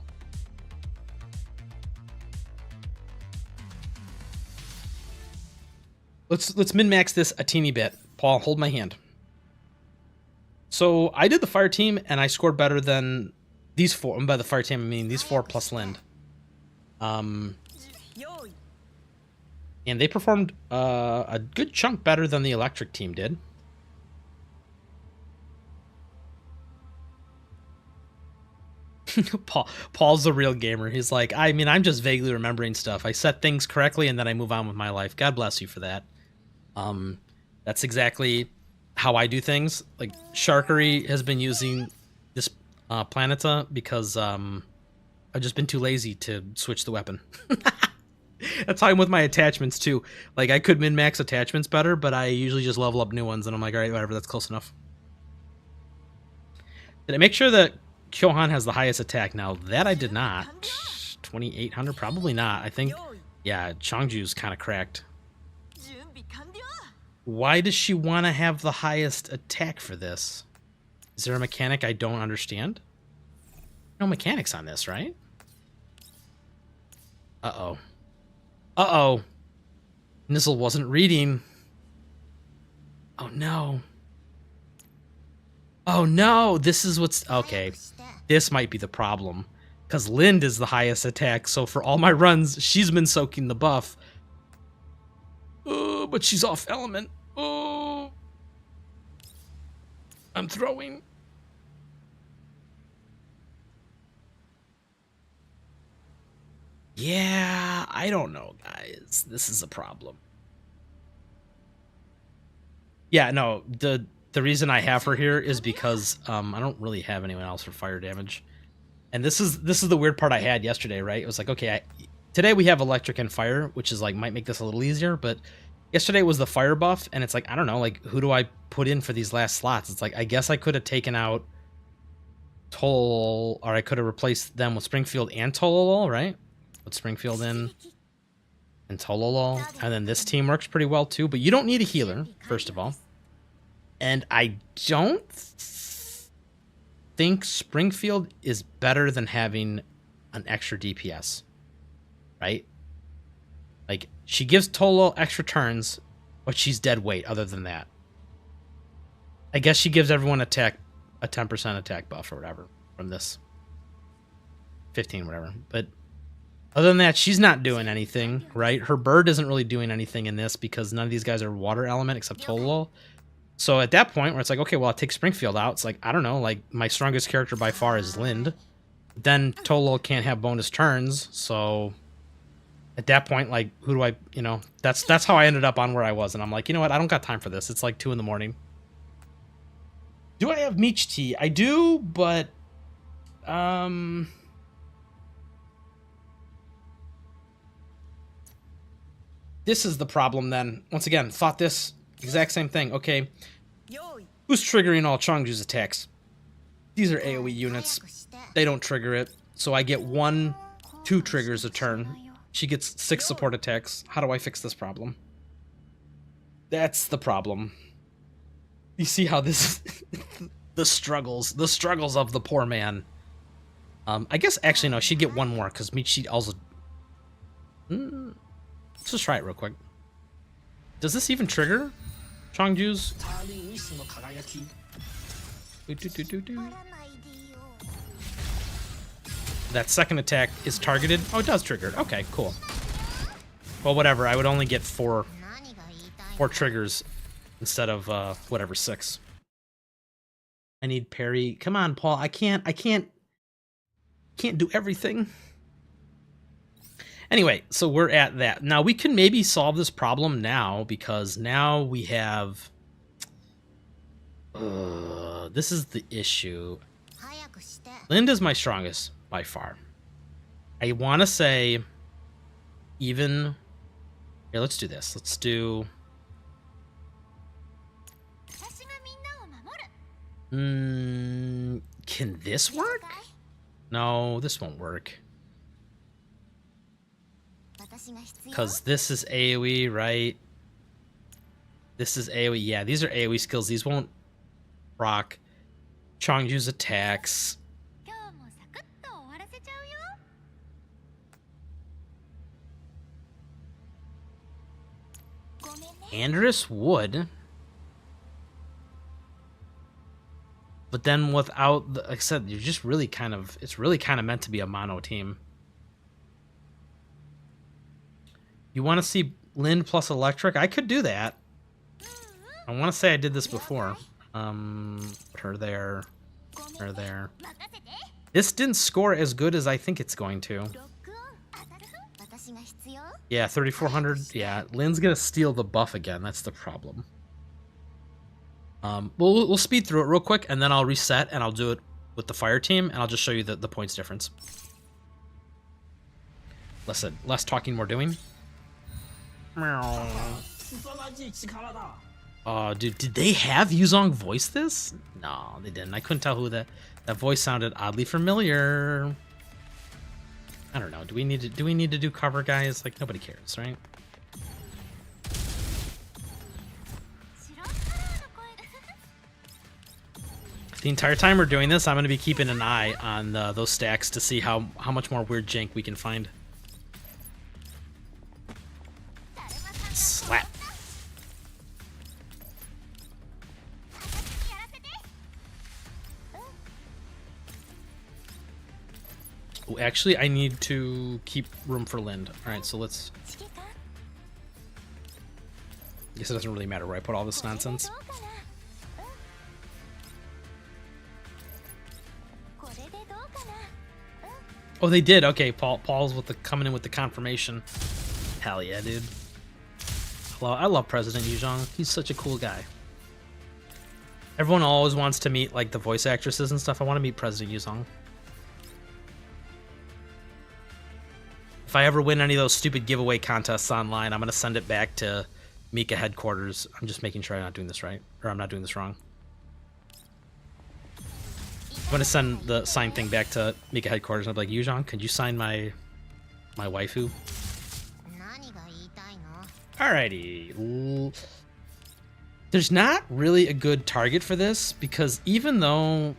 Let's min-max this a teeny bit. Paul, hold my hand. So I did the fire team, and I scored better than these four. And by the fire team, I mean these four plus Lind. And they performed a good chunk better than the electric team did. Paul's the real gamer. He's like, I mean, I'm just vaguely remembering stuff. I set things correctly and then I move on with my life. God bless you for that. That's exactly how I do things. Like Sharkery has been using this Planeta because I've just been too lazy to switch the weapon. That's how I'm with my attachments too. Like I could min-max attachments better, but I usually just level up new ones and I'm like, all right, whatever, that's close enough. Did I make sure that Kyohan has the highest attack? Now that I did not. 2,800, probably not. I think Yeah, Chongju's kind of cracked. Why does she want to have the highest attack for this? Is there a mechanic I don't understand? No mechanics on this, right? Uh-oh. Uh-oh. Nizzle wasn't reading. Oh, no. Oh, no. This is what's... Okay. This might be the problem. Because Lind is the highest attack, so for all my runs, she's been soaking the buff. Oh, but she's off element. Oh. I'm throwing. Yeah, I don't know, guys. This is a problem. Yeah, no, the reason I have her here is because I don't really have anyone else for fire damage. And this is the weird part I had yesterday, right? It was like, okay, today we have electric and fire, which is like might make this a little easier, but yesterday was the fire buff, and it's like, I don't know, like who do I put in for these last slots? It's like, I guess I could have taken out Toll, or I could have replaced them with Springfield and Tololol, right? Put Springfield in and Tololol, and then this team works pretty well too, but you don't need a healer, first of all. And I don't think Springfield is better than having an extra DPS, right? Like, she gives Tololol extra turns, but she's dead weight other than that. I guess she gives everyone a 10% attack buff or whatever from this. 15, whatever. But other than that, she's not doing anything, right? Her bird isn't really doing anything in this because none of these guys are water element except Tololol. So at that point where it's like, okay, well, I'll take Springfield out. It's like, I don't know, like my strongest character by far is Lind. Then Tololol can't have bonus turns. So at that point, like, who do I, you know, that's how I ended up on where I was. And I'm like, you know what? I don't got time for this. It's like 2 in the morning. Do I have Meech Tea? I do, but this is the problem then. Once again, thought this exact same thing. Okay, who's triggering all Chongju's attacks? These are AoE units. They don't trigger it, so I get 1, 2 triggers a turn. She gets 6 support attacks. How do I fix this problem? That's the problem. You see how this... the struggles of the poor man. I guess, actually, no, she'd get 1 more, because Michi also... Let's just try it real quick. Does this even trigger Chongju's? That second attack is targeted. Oh, it does trigger it. Okay, cool. Well, whatever. I would only get 4 triggers instead of whatever, 6. I need parry. Come on, Paul. I can't do everything. Anyway, so we're at that. Now, we can maybe solve this problem now, because now we have... this is the issue. Linda's my strongest, by far. I want to say... even... Here, let's do this. Let's do... can this work? No, this won't work. Because this is AoE, right? This is AoE. Yeah, these are AoE skills. These won't proc Chongju's attacks. Andrus would. But then without, like I said, you're just really kind of, it's really kind of meant to be a mono team. You want to see Lind plus electric? I could do that. I want to say I did this before. Her there. Her there. This didn't score as good as I think it's going to. Yeah, 3,400. Yeah, Lind's going to steal the buff again. That's the problem. We'll speed through it real quick, and then I'll reset, and I'll do it with the fire team, and I'll just show you the points difference. Listen, less talking, more doing. Oh, dude, did they have Yuzong voice this? No, they didn't. I couldn't tell who that voice sounded oddly familiar. I don't know. Do we need to do cover, guys? Like, nobody cares, right? The entire time we're doing this, I'm going to be keeping an eye on those stacks to see how much more weird jank we can find. Slap. Oh, actually, I need to keep room for Lind. Alright, so let's... I guess it doesn't really matter where I put all this nonsense. Oh, they did. Okay, Paul's with the coming in with the confirmation. Hell yeah, dude. Hello, I love President Yuzhong. He's such a cool guy. Everyone always wants to meet like the voice actresses and stuff. I want to meet President Yuzhong. If I ever win any of those stupid giveaway contests online, I'm gonna send it back to Mika headquarters. I'm just making sure I'm not doing this right, or I'm not doing this wrong. I'm gonna send the sign thing back to Mika headquarters. And I'll be like, Yuzhong, could you sign my waifu? Alrighty. There's not really a good target for this because even though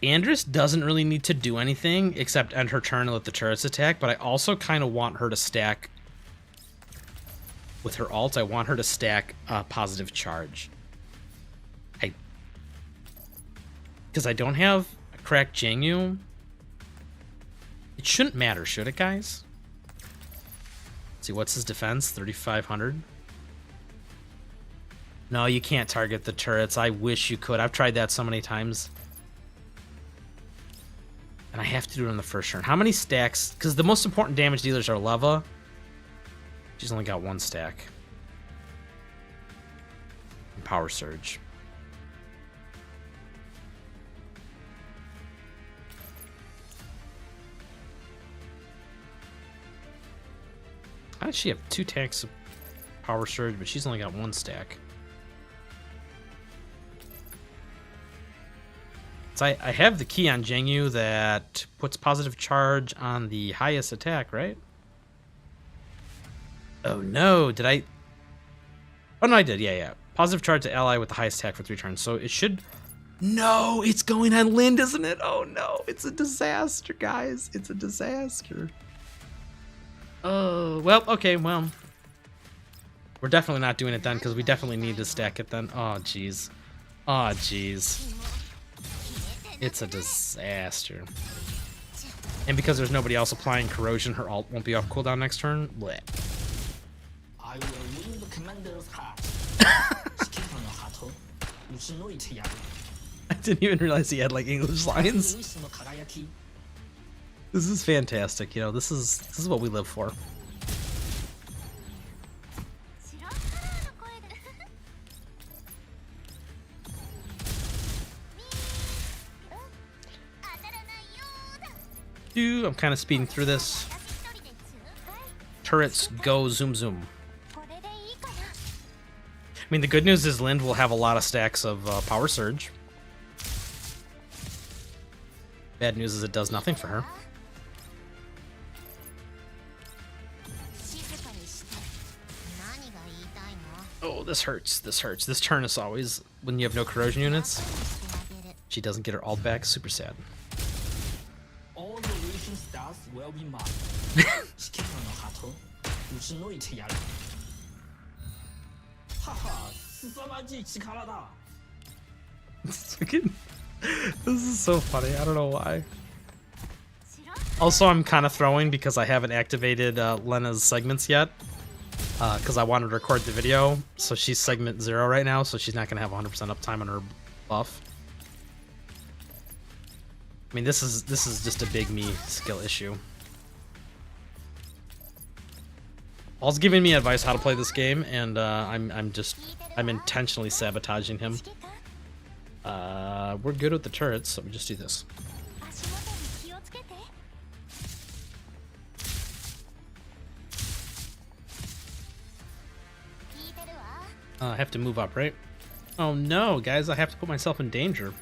Andress doesn't really need to do anything except end her turn and let the turrets attack, but I also kind of want her to stack with her ult. I want her to stack positive charge. Because I don't have a cracked Jangyu. It shouldn't matter, should it, guys? Let's see, what's his defense? 3,500. No, you can't target the turrets. I wish you could. I've tried that so many times. And I have to do it on the first turn. How many stacks? Because the most important damage dealers are Leva. She's only got one stack. And Power Surge. How does she have 2 stacks of Power Surge, but she's only got 1 stack? So I have the key on Jangyu that puts positive charge on the highest attack, right? Oh no, did I? Oh no, I did, yeah. Positive charge to ally with the highest attack for 3 turns. So it should... No, it's going on Lind, isn't it? Oh no, it's a disaster, guys. It's a disaster. Oh, well, okay, well. We're definitely not doing it then, because we definitely need to stack it then. Oh, jeez. Oh, jeez. It's a disaster. And because there's nobody else applying corrosion, her ult won't be off cooldown next turn. Blech. I will win the commander's heart. I didn't even realize he had like English lines. This is fantastic, you know, this is what we live for. I'm kind of speeding through this. Turrets go zoom zoom. I mean, the good news is Lind will have a lot of stacks of Power Surge. Bad news is it does nothing for her. Oh, this hurts. This hurts. This turn is always, when you have no corrosion units, she doesn't get her ult back. Super sad. All the racing stars will be mine. This is so funny. I don't know why. Also, I'm kind of throwing because I haven't activated Lena's segments yet. Because I wanted to record the video. So she's segment 0 right now, so she's not going to have 100% uptime on her buff. I mean, this is just a big me skill issue. Paul's giving me advice how to play this game, and I'm intentionally sabotaging him. We're good with the turrets, so we just do this. I have to move up, right? Oh no, guys, I have to put myself in danger.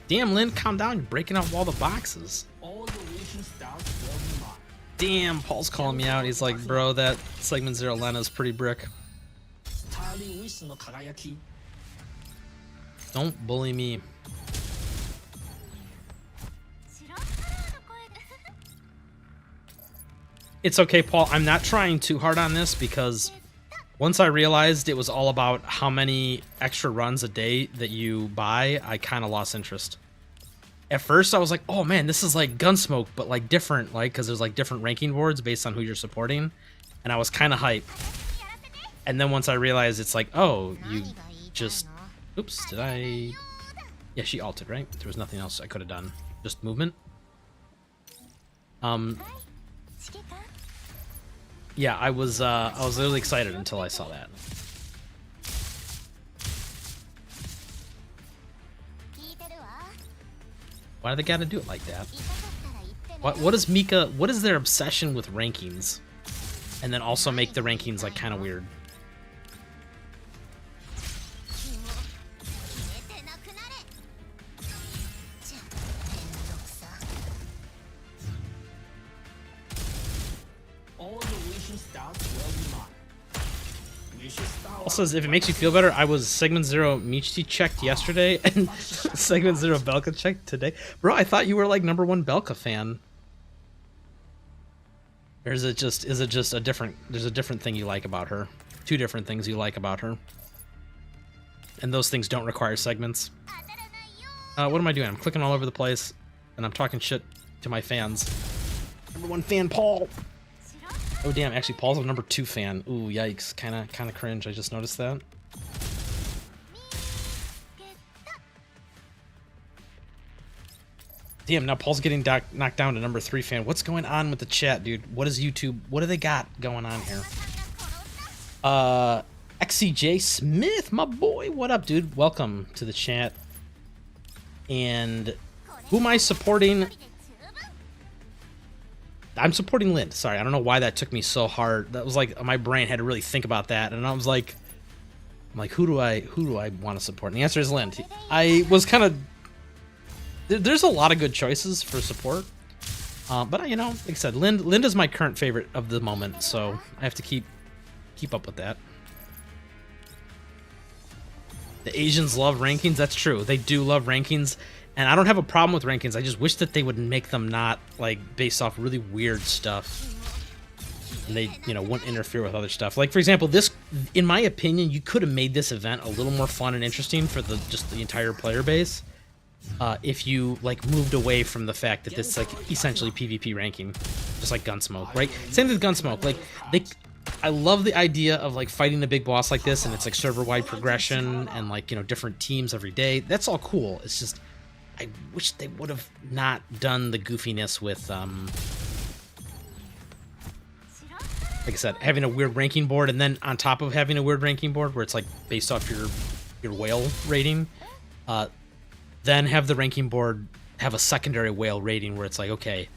Damn, Lynn, calm down. You're breaking up all the boxes. All the region stars will be mine. Damn, Paul's calling me out. He's like, bro, that segment 0 Lena is pretty brick. スターリーウィッシュの輝き Don't bully me. It's okay, Paul. I'm not trying too hard on this because once I realized it was all about how many extra runs a day that you buy, I kind of lost interest. At first, I was like, oh man, this is like Gunsmoke, but like different, like, because there's like different ranking boards based on who you're supporting. And I was kind of hype. And then once I realized it's like, oh, you just... Oops, did I... Yeah, she ulted, right? There was nothing else I could have done. Just movement. Yeah, I was really excited until I saw that. Why do they gotta do it like that? What is Mika? What is their obsession with rankings? And then also make the rankings like kind of weird. All the region stars will be mine. Region star Also, if it makes you feel better, I was segment 0 Michi checked yesterday and segment 0 Belka checked today. Bro, I thought you were like #1 Belka fan. Or is it just a different, there's a different thing you like about her? Two different things you like about her. And those things don't require segments. What am I doing? I'm clicking all over the place and I'm talking shit to my fans. #1 fan Paul. Oh damn, actually Paul's a #2 fan. Ooh, yikes. Kinda cringe. I just noticed that. Damn, now Paul's getting knocked down to #3 fan. What's going on with the chat, dude? What is YouTube? What do they got going on here? XCJ Smith, my boy. What up, dude? Welcome to the chat. And who am I supporting? I'm supporting Lind. Sorry, I don't know why that took me so hard. That was like my brain had to really think about that, and I was like, who do I want to support? And the answer is Lind. I was kind of... There's a lot of good choices for support, but you know, like I said, Lind is my current favorite of the moment, so I have to keep up with that. The Asians love rankings. That's true. They do love rankings, and I don't have a problem with rankings. I just wish that they would make them not like based off really weird stuff, and they, you know, wouldn't interfere with other stuff. Like for example, this, in my opinion, you could have made this event a little more fun and interesting for just the entire player base. If you like moved away from the fact that this is like essentially PvP ranking, just like Gunsmoke, right? Same with Gunsmoke. Like I love the idea of like fighting a big boss like this, and it's like server-wide progression and like, you know, different teams every day. That's all cool. It's just I wish they would have not done the goofiness with like I said, having a weird ranking board, and then on top of having a weird ranking board where it's like based off your whale rating. Then have the ranking board have a secondary whale rating where it's like, okay,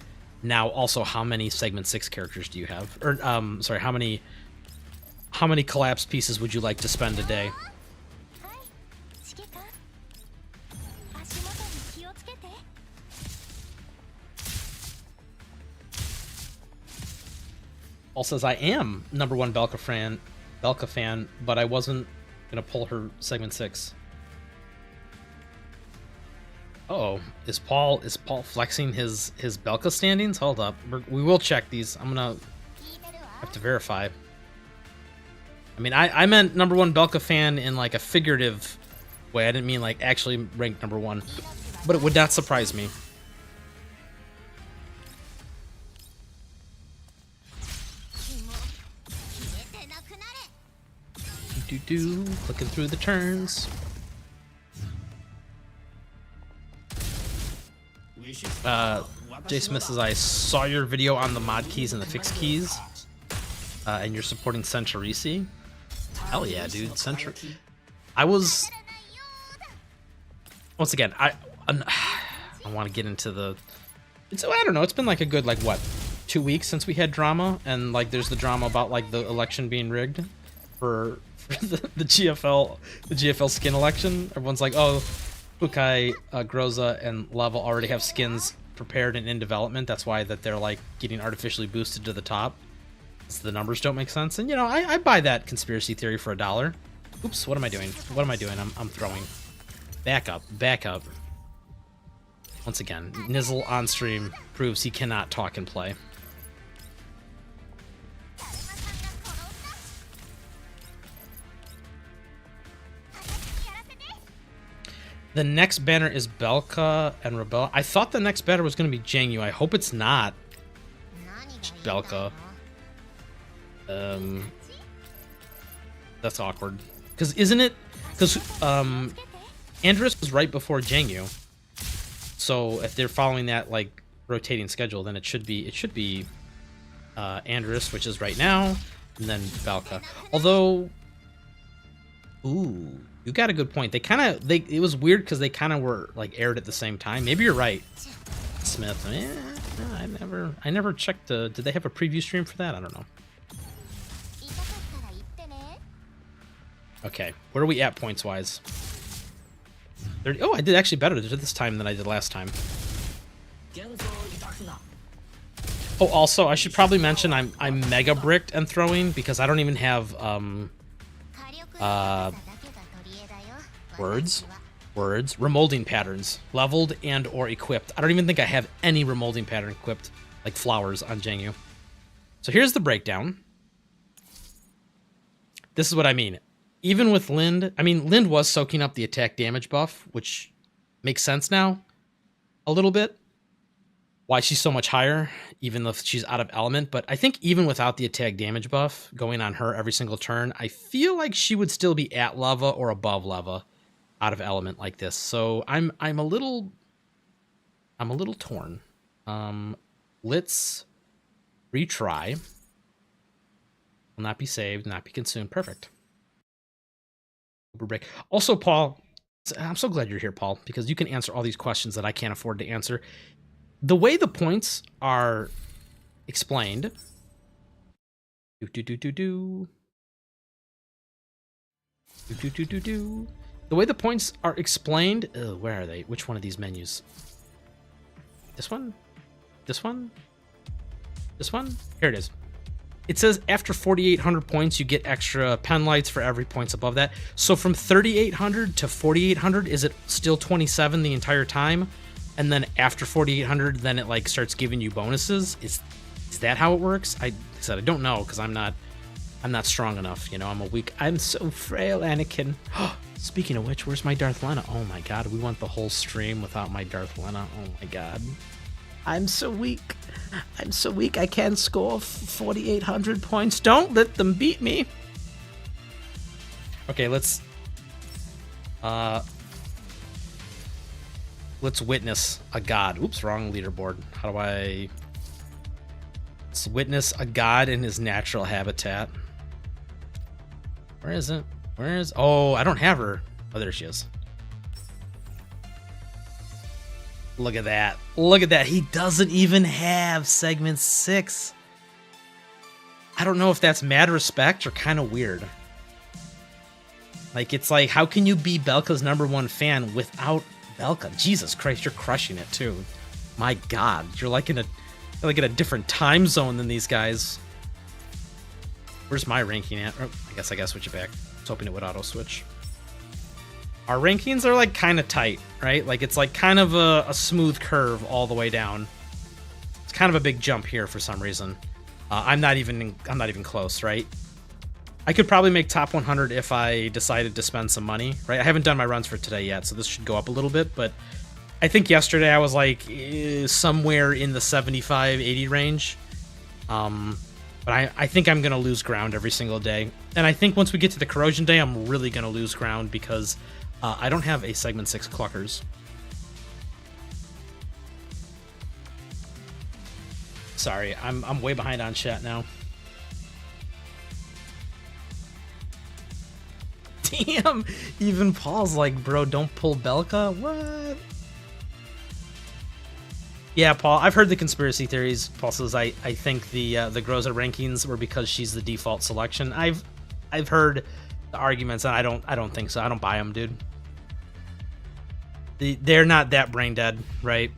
now also how many segment 6 characters do you have? Or sorry, how many collapse pieces would you like to spend a day? Paul says I am #1 Belka fan, but I wasn't gonna pull her segment 6. Uh-oh, is Paul flexing his Belka standings? Hold up, we will check these. I'm gonna have to verify. I mean, I meant #1 Belka fan in like a figurative way. I didn't mean like actually ranked #1, but it would not surprise me. Clicking through the turns. Jay Smith says, I saw your video on the mod keys and the fixed keys, and you're supporting Centurisi. Hell yeah, dude. I was... Once again, I want to get into the... I don't know, it's been like a good, like, what, 2 weeks since we had drama, and, like, there's the drama about, like, the election being rigged for the GFL skin election. Everyone's like, oh, Ukai, Groza, and Level already have skins prepared and in development. That's why that they're like getting artificially boosted to the top. So the numbers don't make sense. And you know, I buy that conspiracy theory for $1. Oops, what am I doing? What am I doing? I'm throwing. Back up, back up. Once again, Nizzle on stream proves he cannot talk and play. The next banner is Belka and Rebel. I thought the next banner was going to be Jangyu. I hope it's not Belka. That's awkward. Because isn't it? Because Andrus was right before Jangyu. So if they're following that like rotating schedule, then it should be Andrus, which is right now, and then Belka. Although, ooh, you got a good point. It was weird because they kind of were like aired at the same time. Maybe you're right, Smith. I never checked. Did they have a preview stream for that? I don't know. Okay, where are we at points wise? 30. Oh, I did actually better this time than I did last time. Oh, also, I should probably mention I'm mega bricked and throwing because I don't even have remolding patterns leveled and or equipped. I don't even think I have any remolding pattern equipped like flowers on Jangyu. So here's the breakdown. This is what I mean. Even with Lind, I mean, Lind was soaking up the attack damage buff, which makes sense now a little bit. Why she's so much higher, even though she's out of element. But I think even without the attack damage buff going on her every single turn, I feel like she would still be at lava or above lava out of element like this. So I'm a little torn. Let's retry. Will not be saved, not be consumed. Perfect. Break. Also, Paul, I'm so glad you're here, Paul, because you can answer all these questions that I can't afford to answer. The way the points are explained. The way the points are explained. Where are they? Which one of these menus? This one? This one? This one? Here it is. It says after 4,800 points, you get extra pen lights for every points above that. So from 3,800 to 4,800, is it still 27 the entire time? And then after 4,800, then it like starts giving you bonuses. Is that how it works? I said I don't know because I'm not strong enough. You know, I'm so frail, Anakin. Speaking of which, where's my Darth Lena? Oh my God, we went the whole stream without my Darth Lena. Oh my God. I'm so weak. I'm so weak. I can't score 4,800 points. Don't let them beat me. Okay, let's witness a god. Oops, wrong leaderboard. How do I? Let's witness a god in his natural habitat. Where is it? Where is? Oh, I don't have her. Oh, there she is. Look at that. Look at that. He doesn't even have segment 6. I don't know if that's mad respect or kind of weird. Like, it's like, how can you be Belka's #1 fan without Belka? Jesus Christ, you're crushing it too. My God, you're like in a different time zone than these guys. Where's my ranking at? Oh, I guess switch it back. I was hoping it would auto switch. Our rankings are like kind of tight, right? Like it's like kind of a smooth curve all the way down. It's kind of a big jump here for some reason. I'm not even close, right? I could probably make top 100 if I decided to spend some money, right? I haven't done my runs for today yet, so this should go up a little bit, but I think yesterday I was like somewhere in the 75, 80 range. But I think I'm going to lose ground every single day. And I think once we get to the corrosion day, I'm really going to lose ground because I don't have a segment 6 cluckers. Sorry, I'm way behind on chat now. Damn, even Paul's like, bro, don't pull Belka. What? Yeah, Paul, I've heard the conspiracy theories. Paul says I think the Groza rankings were because she's the default selection. I've heard the arguments, and I don't think so. I don't buy them, dude. they're not that brain dead, right?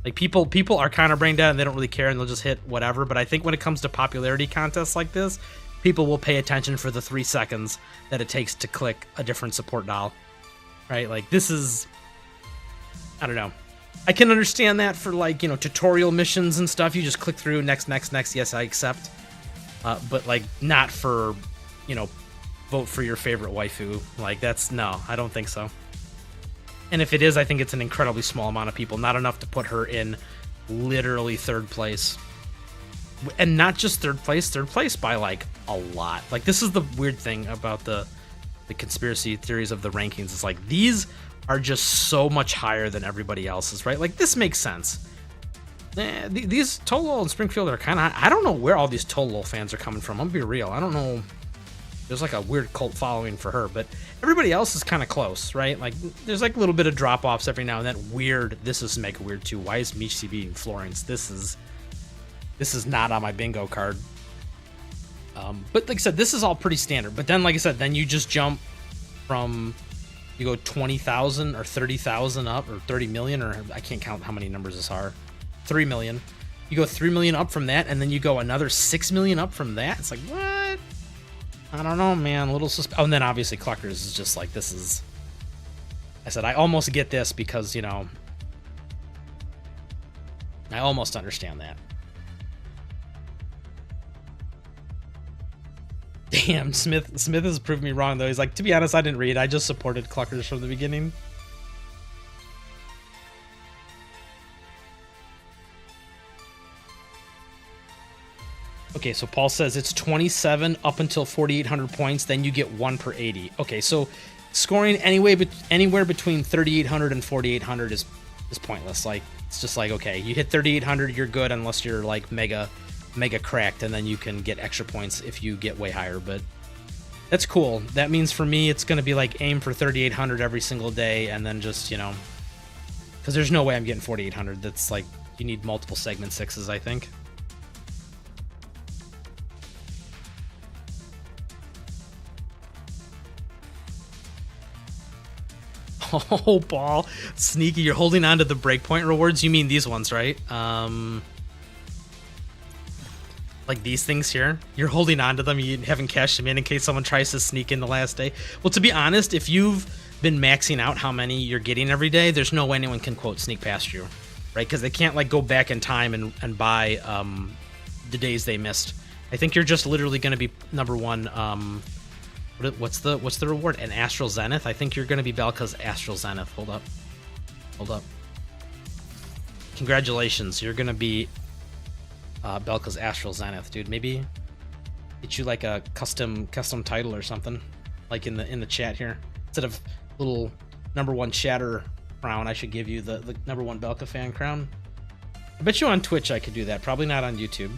Like people are kind of brain dead and they don't really care and they'll just hit whatever. But I think when it comes to popularity contests like this, people will pay attention for the 3 seconds that it takes to click a different support doll, right? Like this is, I don't know. I can understand that for like, you know, tutorial missions and stuff. You just click through next. Yes, I accept. But like not for, you know, vote for your favorite waifu. Like that's, no, I don't think so. And if it is, I think it's an incredibly small amount of people, not enough to put her in literally 3rd place. And not just 3rd place by like a lot. Like this is the weird thing about the conspiracy theories of the rankings. It's like these are just so much higher than everybody else's, right? Like this makes sense. These Tolol and Springfield are kind of, I don't know where all these Tolol fans are coming from. I'm gonna be real. I don't know. There's like a weird cult following for her, but everybody else is kind of close, right? Like there's like a little bit of drop offs every now and then. Weird. This is mega weird too. Why is Michi beating Florence? This is not on my bingo card. But like I said, this is all pretty standard. But then, like I said, then you just jump from, you go 20,000 or 30,000 up, or 30 million, or I can't count how many numbers this are. 3 million. You go 3 million up from that, and then you go another 6 million up from that. It's like, what? I don't know, man. A little oh, and then obviously Cluckers is just like, this is. I said I almost get this because, you know, I almost understand that. Damn, Smith has proved me wrong though. He's like, to be honest, I didn't read. I just supported Cluckers from the beginning. Okay, so Paul says it's 27 up until 4,800 points, then you get 1 per 80. Okay, so scoring anywhere between 3,800 and 4,800 is pointless. Like it's just like, okay, you hit 3,800, you're good unless you're like mega cracked, and then you can get extra points if you get way higher. But that's cool. That means for me it's going to be like aim for 3,800 every single day, and then just, you know, because there's no way I'm getting 4,800. That's like, you need multiple segment 6s, I think. Oh, Paul, sneaky, you're holding on to the breakpoint rewards. You mean these ones, right? Like these things here, you're holding on to them. You haven't cashed them in case someone tries to sneak in the last day. Well, to be honest, if you've been maxing out how many you're getting every day, there's no way anyone can quote sneak past you, right? Because they can't like go back in time and buy the days they missed. I think you're just literally going to be number one. What's the reward? An Astral Zenith? I think you're going to be Belka's Astral Zenith. Hold up. Congratulations, you're going to be Belka's Astral Zenith, dude. Maybe get you like a custom title or something, like in the chat here. Instead of little number one chatter crown, I should give you the number one Belka fan crown. I bet you on Twitch I could do that. Probably not on YouTube.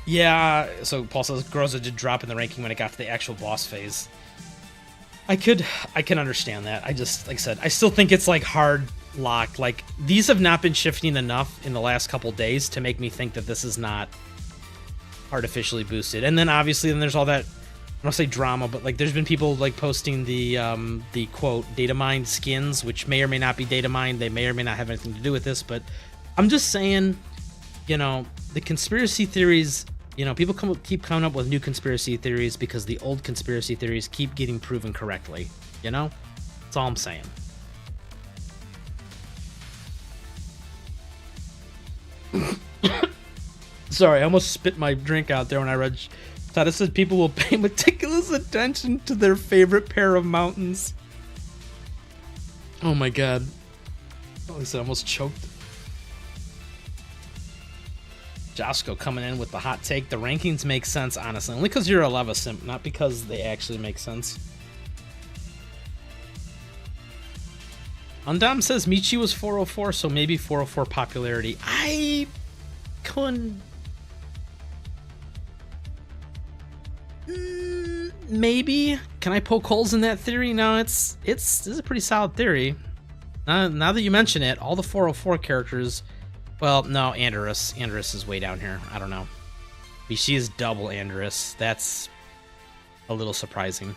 Yeah, so Paul says Groza did drop in the ranking when it got to the actual boss phase. I can understand that. I just, like I said, I still think it's like hard locked. Like these have not been shifting enough in the last couple days to make me think that this is not artificially boosted. And then obviously then there's all that, I don't say drama, but like there's been people like posting the quote data mined skins, which may or may not be data mined. They may or may not have anything to do with this, but I'm just saying, you know, the conspiracy theories. You know, people keep coming up with new conspiracy theories because the old conspiracy theories keep getting proven correctly. You know? That's all I'm saying. Sorry, I almost spit my drink out there when I read. Thought it said people will pay meticulous attention to their favorite pair of mountains. Oh my god. Oh, I almost choked. Josco coming in with the hot take. The rankings make sense, honestly. Only because you're a Leva simp, not because they actually make sense. Undam says Michi was 404, so maybe 404 popularity. I couldn't... Maybe. Can I poke holes in that theory? No, this is a pretty solid theory. Now that you mention it, all the 404 characters... Well, no, Andorus. Andorus is way down here. I don't know. She is double Andorus. That's a little surprising.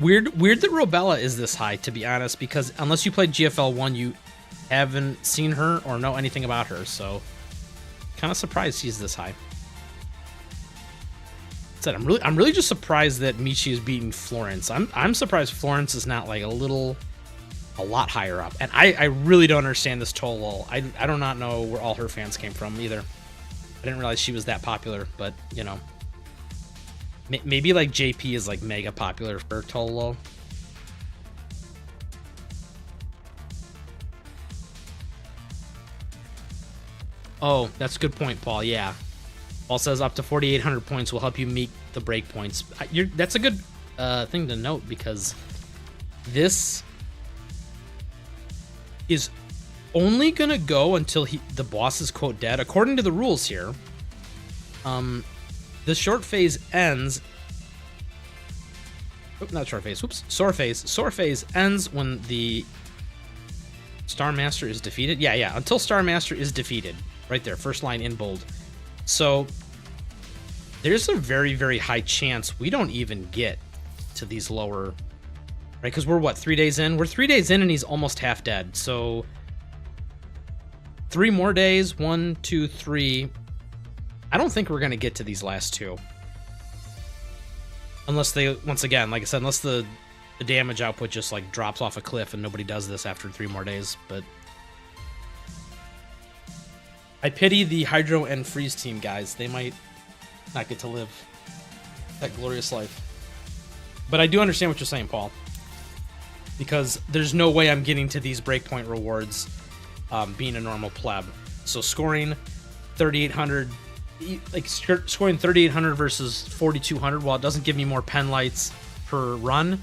Weird that Robella is this high, to be honest, because unless you played GFL1, you haven't seen her or know anything about her, so kind of surprised she's this high. Said I'm really just surprised that Michi is beating Florence. I'm surprised Florence is not like a lot higher up, and I really don't understand this Tolol. I do not know where all her fans came from either. I didn't realize she was that popular, but you know. Maybe like JP is like mega popular for Tolol. Oh, that's a good point, Paul. Yeah. Paul says up to 4,800 points will help you meet the break points. That's a good thing to note, because this is only going to go until the boss is, quote, dead. According to the rules here, the short phase ends. Not short phase. Whoops. Sore phase. Sore phase ends when the Star Master is defeated. Yeah. Until Star Master is defeated. Right there. First line in bold. So there's a very, very high chance we don't even get to these lower. Right? Because we're what? 3 days in? We're 3 days in and he's almost half dead. So 3 more days. 1, 2, 3. I don't think we're going to get to these last 2. Unless they, once again, like I said, unless the damage output just like drops off a cliff and nobody does this after 3 more days. But I pity the Hydro and Freeze team guys. They might not get to live that glorious life. But I do understand what you're saying, Paul. Because there's no way I'm getting to these breakpoint rewards being a normal pleb. So scoring 3,800... like scoring 3,800 versus 4,200, while it doesn't give me more pen lights per run,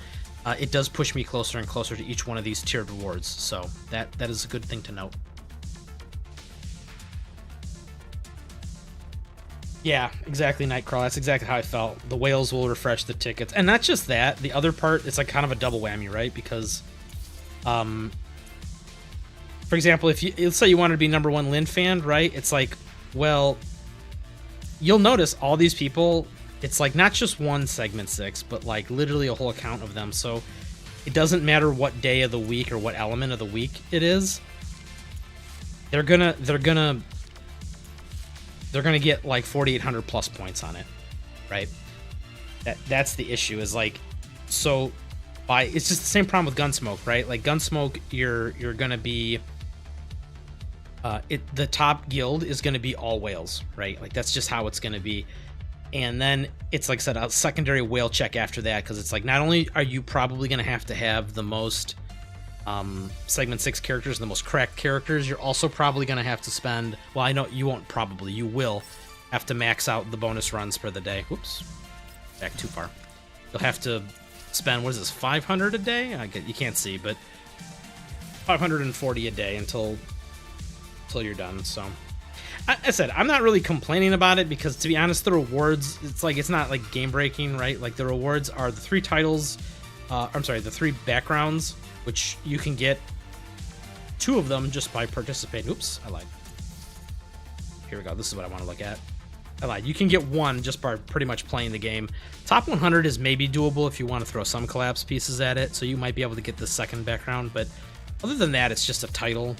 it does push me closer and closer to each one of these tiered rewards. So that is a good thing to note. Yeah, exactly, Nightcrawler. That's exactly how I felt. The whales will refresh the tickets, and not just that. The other part, it's like kind of a double whammy, right? Because, for example, if you let's say you wanted to be #1 Lin fan, right? It's like, well, you'll notice all these people, it's like not just one segment 6, but like literally a whole account of them. So it doesn't matter what day of the week or what element of the week it is. They're gonna get like 4,800 plus points on it, right? That's the issue, is like, so it's just the same problem with Gunsmoke, right? Like Gunsmoke, you're gonna be the top guild is going to be all whales, right? Like that's just how it's going to be. And then it's like I said, a secondary whale check after that, because it's like not only are you probably going to have the most segment 6 characters and the most cracked characters, you're also probably going to have to spend, well, I know you won't probably, you will have to max out the bonus runs for the day. Whoops, back too far. You'll have to spend, what is this, 500 a day? You can't see, but 540 a day until you're done. So I said I'm not really complaining about it, because to be honest, the rewards, it's not like game breaking, right? Like the rewards are the 3 titles, the 3 backgrounds, which you can get 2 of them just by participating. Oops, I lied. Here we go. This is what I want to look at. I lied. You can get 1 just by pretty much playing the game. Top 100 is maybe doable if you want to throw some collapse pieces at it, so you might be able to get the second background, but other than that, it's just a title.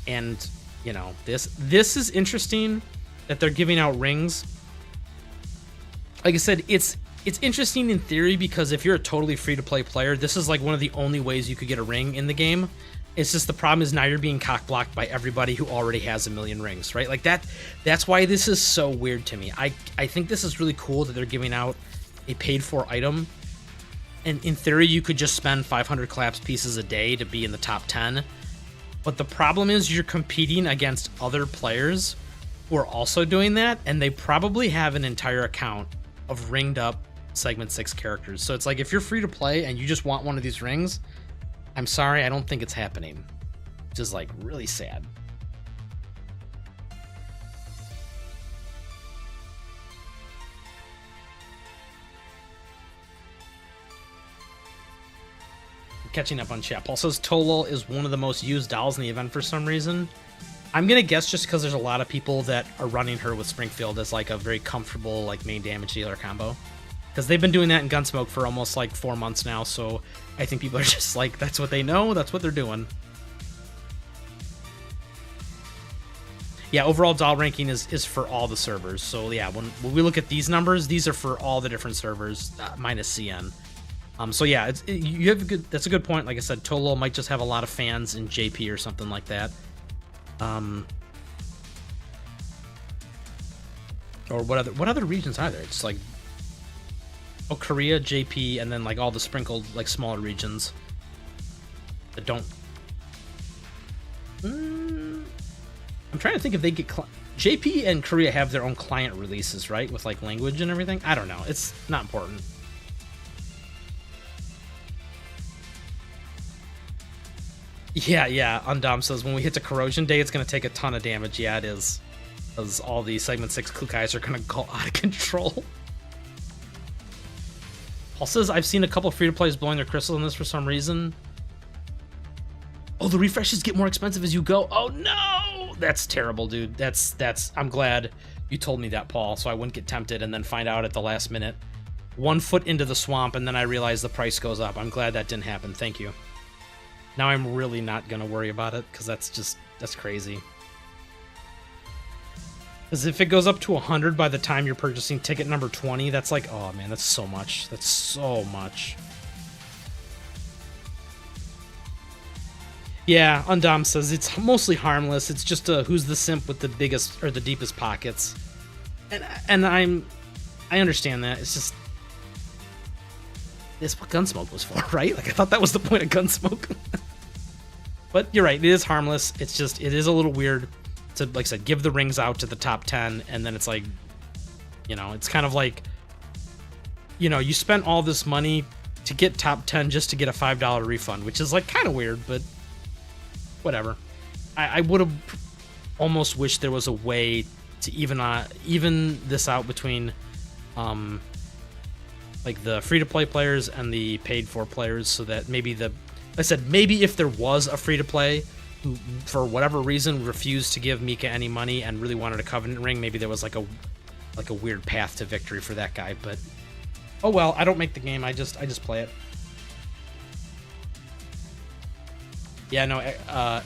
And, you know, this is interesting that they're giving out rings. Like I said, it's interesting in theory, because if you're a totally free-to-play player, this is like one of the only ways you could get a ring in the game. It's just the problem is now you're being cock-blocked by everybody who already has a million rings, right? Like that's why this is so weird to me. I think this is really cool that they're giving out a paid-for item. And in theory, you could just spend 500 collapse pieces a day to be in the top 10. But the problem is you're competing against other players who are also doing that, and they probably have an entire account of ringed up segment 6 characters. So it's like, if you're free to play and you just want one of these rings, I'm sorry, I don't think it's happening. Which is like really sad. Catching up on chat. Paul says Tolol is one of the most used dolls in the event for some reason. I'm gonna guess just because there's a lot of people that are running her with Springfield as like a very comfortable like main damage dealer combo. Because they've been doing that in Gunsmoke for almost like 4 months now, so I think people are just like, that's what they know, that's what they're doing. Yeah, overall doll ranking is for all the servers. So yeah, when we look at these numbers, these are for all the different servers, minus CN. So yeah, you have a good. That's a good point. Like I said, Tolo might just have a lot of fans in JP or something like that. Or what other regions are there? It's like, oh, Korea, JP, and then like all the sprinkled like smaller regions that don't. I'm trying to think if they get JP and Korea have their own client releases, right? With like language and everything. I don't know. It's not important. Yeah. Undom says when we hit to Corrosion Day, it's gonna take a ton of damage. Yeah, it is, because all the Segment 6 guys are gonna go out of control. Paul says I've seen a couple of free-to-plays blowing their crystals on this for some reason. Oh, the refreshes get more expensive as you go. Oh no, that's terrible, dude. That's. I'm glad you told me that, Paul, so I wouldn't get tempted and then find out at the last minute, 1 foot into the swamp, and then I realize the price goes up. I'm glad that didn't happen. Thank you. Now I'm really not gonna worry about it because that's crazy. Because if it goes up to 100 by the time you're purchasing ticket number 20, that's like, oh man, that's so much. That's so much. Yeah, Undom says it's mostly harmless. It's just who's the simp with the biggest or the deepest pockets, and I understand that. It's just it's what Gunsmoke was for, right? Like I thought that was the point of Gunsmoke. But you're right, it is harmless. It's just it is a little weird to, like I said, give the rings out to the top 10, and then it's like, you know, it's kind of like, you know, you spent all this money to get top 10 just to get a $5 refund, which is like kind of weird, but. Whatever. I would have almost wished there was a way to even this out between like the free-to-play players and the paid-for players, so that maybe maybe if there was a free-to-play who for whatever reason refused to give Mika any money and really wanted a Covenant ring, maybe there was like a weird path to victory for that guy. But oh well, I don't make the game, I just play it. Yeah, no,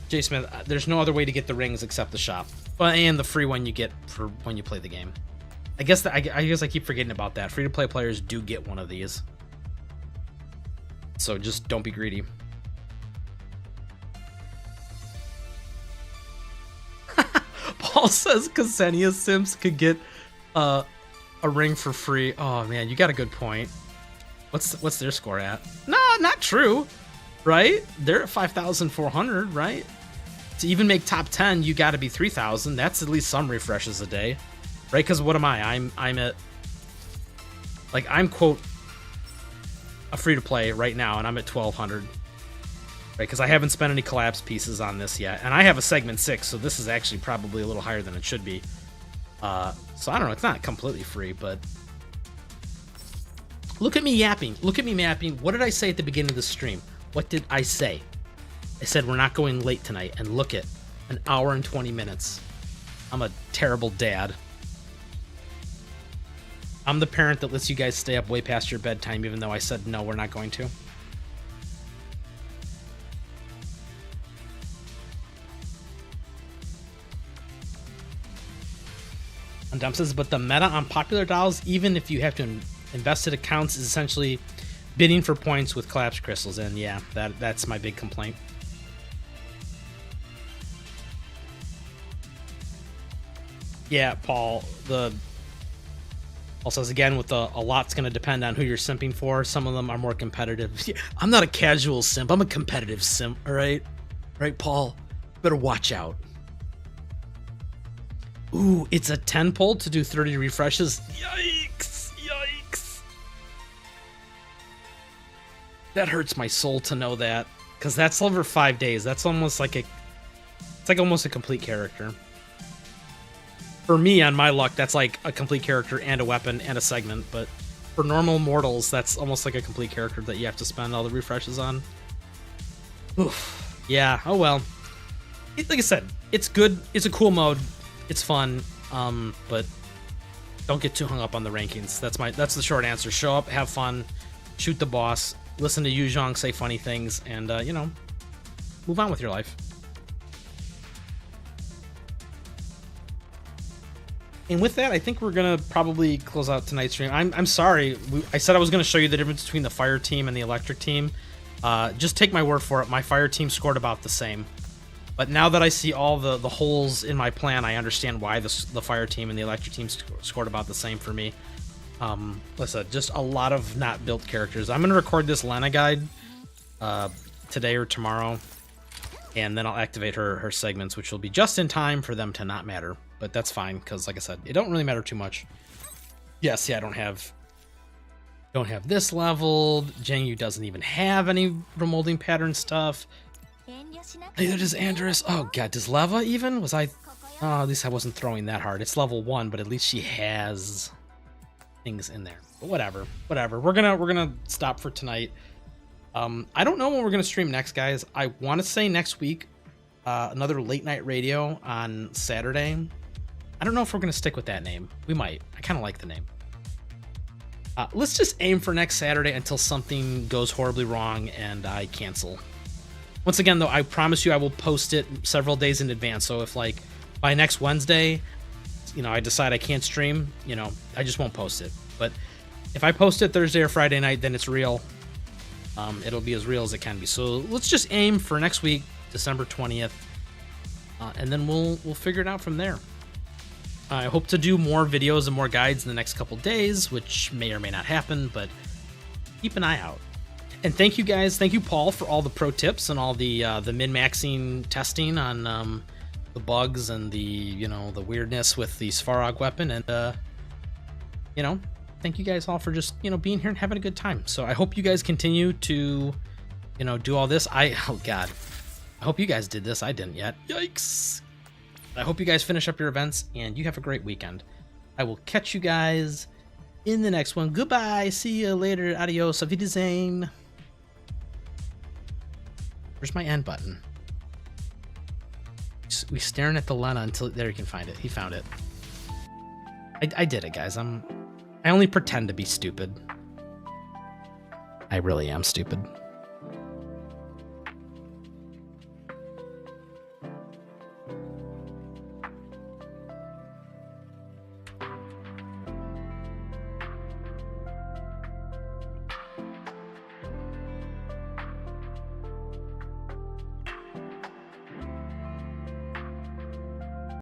Jay Smith, there's no other way to get the rings except the shop. And the free one you get for when you play the game. I guess I keep forgetting about that. Free-to-play players do get one of these. So just don't be greedy. Paul says Ksenia Sims could get a ring for free. Oh man, you got a good point. What's their score at? No, not true. Right? They're at 5,400, right? To even make top 10, you got to be 3,000. That's at least some refreshes a day, right? Because what am I? I'm at, like, I'm quote a free to play right now, and I'm at 1,200, right? Because I haven't spent any collapse pieces on this yet, and I have a segment 6, so this is actually probably a little higher than it should be. So I don't know. It's not completely free, but look at me yapping. Look at me mapping. What did I say at the beginning of the stream? What did I say? I said we're not going late tonight, and look at an hour and 20 minutes. I'm a terrible dad. I'm the parent that lets you guys stay up way past your bedtime, even though I said no, we're not going to. And Dump says, but the meta on popular dolls, even if you have to invested accounts, is essentially bidding for points with collapse crystals, and yeah, that's my big complaint. Yeah, Paul says again, with a lot's going to depend on who you're simping for. Some of them are more competitive. Yeah, I'm not a casual simp. I'm a competitive simp, all right? Right, Paul? Better watch out. Ooh, it's a 10 pull to do 30 refreshes. Yikes, yikes. That hurts my soul to know that, because that's over 5 days. That's almost like it's like almost a complete character. For me, on my luck, that's like a complete character and a weapon and a segment, but for normal mortals, that's almost like a complete character that you have to spend all the refreshes on. Oof. Yeah, oh well. like I said, it's good. It's a cool mode. It's fun. But don't get too hung up on the rankings. That's the short answer. Show up, have fun, shoot the boss, listen to Yu Zhong say funny things, and you know, move on with your life. And with that, I think we're gonna probably close out tonight's stream. I'm sorry. I said I was gonna show you the difference between the fire team and the electric team. Just take my word for it. My fire team scored about the same. But now that I see all the holes in my plan, I understand why the fire team and the electric team scored about the same for me. Listen, just a lot of not built characters. I'm gonna record this Lena guide today or tomorrow, and then I'll activate her segments, which will be just in time for them to not matter. But that's fine, because like I said, it don't really matter too much. Yes, yeah, I don't have this leveled. Jangyu doesn't even have any remolding pattern stuff. Neither does Andrus. Oh god, does Leva even? Was I? Oh, at least I wasn't throwing that hard. It's level 1, but at least she has things in there. But whatever. We're gonna stop for tonight. I don't know when we're gonna stream next, guys. I want to say next week, another late night radio on Saturday. I don't know if we're gonna stick with that name. We might. I kind of like the name. Let's just aim for next Saturday until something goes horribly wrong and I cancel. Once again, though, I promise you I will post it several days in advance. So if, like, by next Wednesday, you know, I decide I can't stream, you know, I just won't post it. But if I post it Thursday or Friday night, then it's real. It'll be as real as it can be. So let's just aim for next week, December 20th, and then we'll figure it out from there. I hope to do more videos and more guides in the next couple days, which may or may not happen, but keep an eye out. And thank you guys, thank you Paul for all the pro tips and all the min-maxing testing on the bugs and the, you know, the weirdness with the Svarog weapon, and you know, thank you guys all for just, you know, being here and having a good time. So I hope you guys continue to, you know, do all this. Oh god, I hope you guys did this. I didn't yet. Yikes. I hope you guys finish up your events and you have a great weekend. I will catch you guys in the next one. Goodbye. See you later. Adios. Auf Wiedersehen. Where's my end button? We staring at the Lena until there you can find it. He found it. I did it, guys. I only pretend to be stupid. I really am stupid.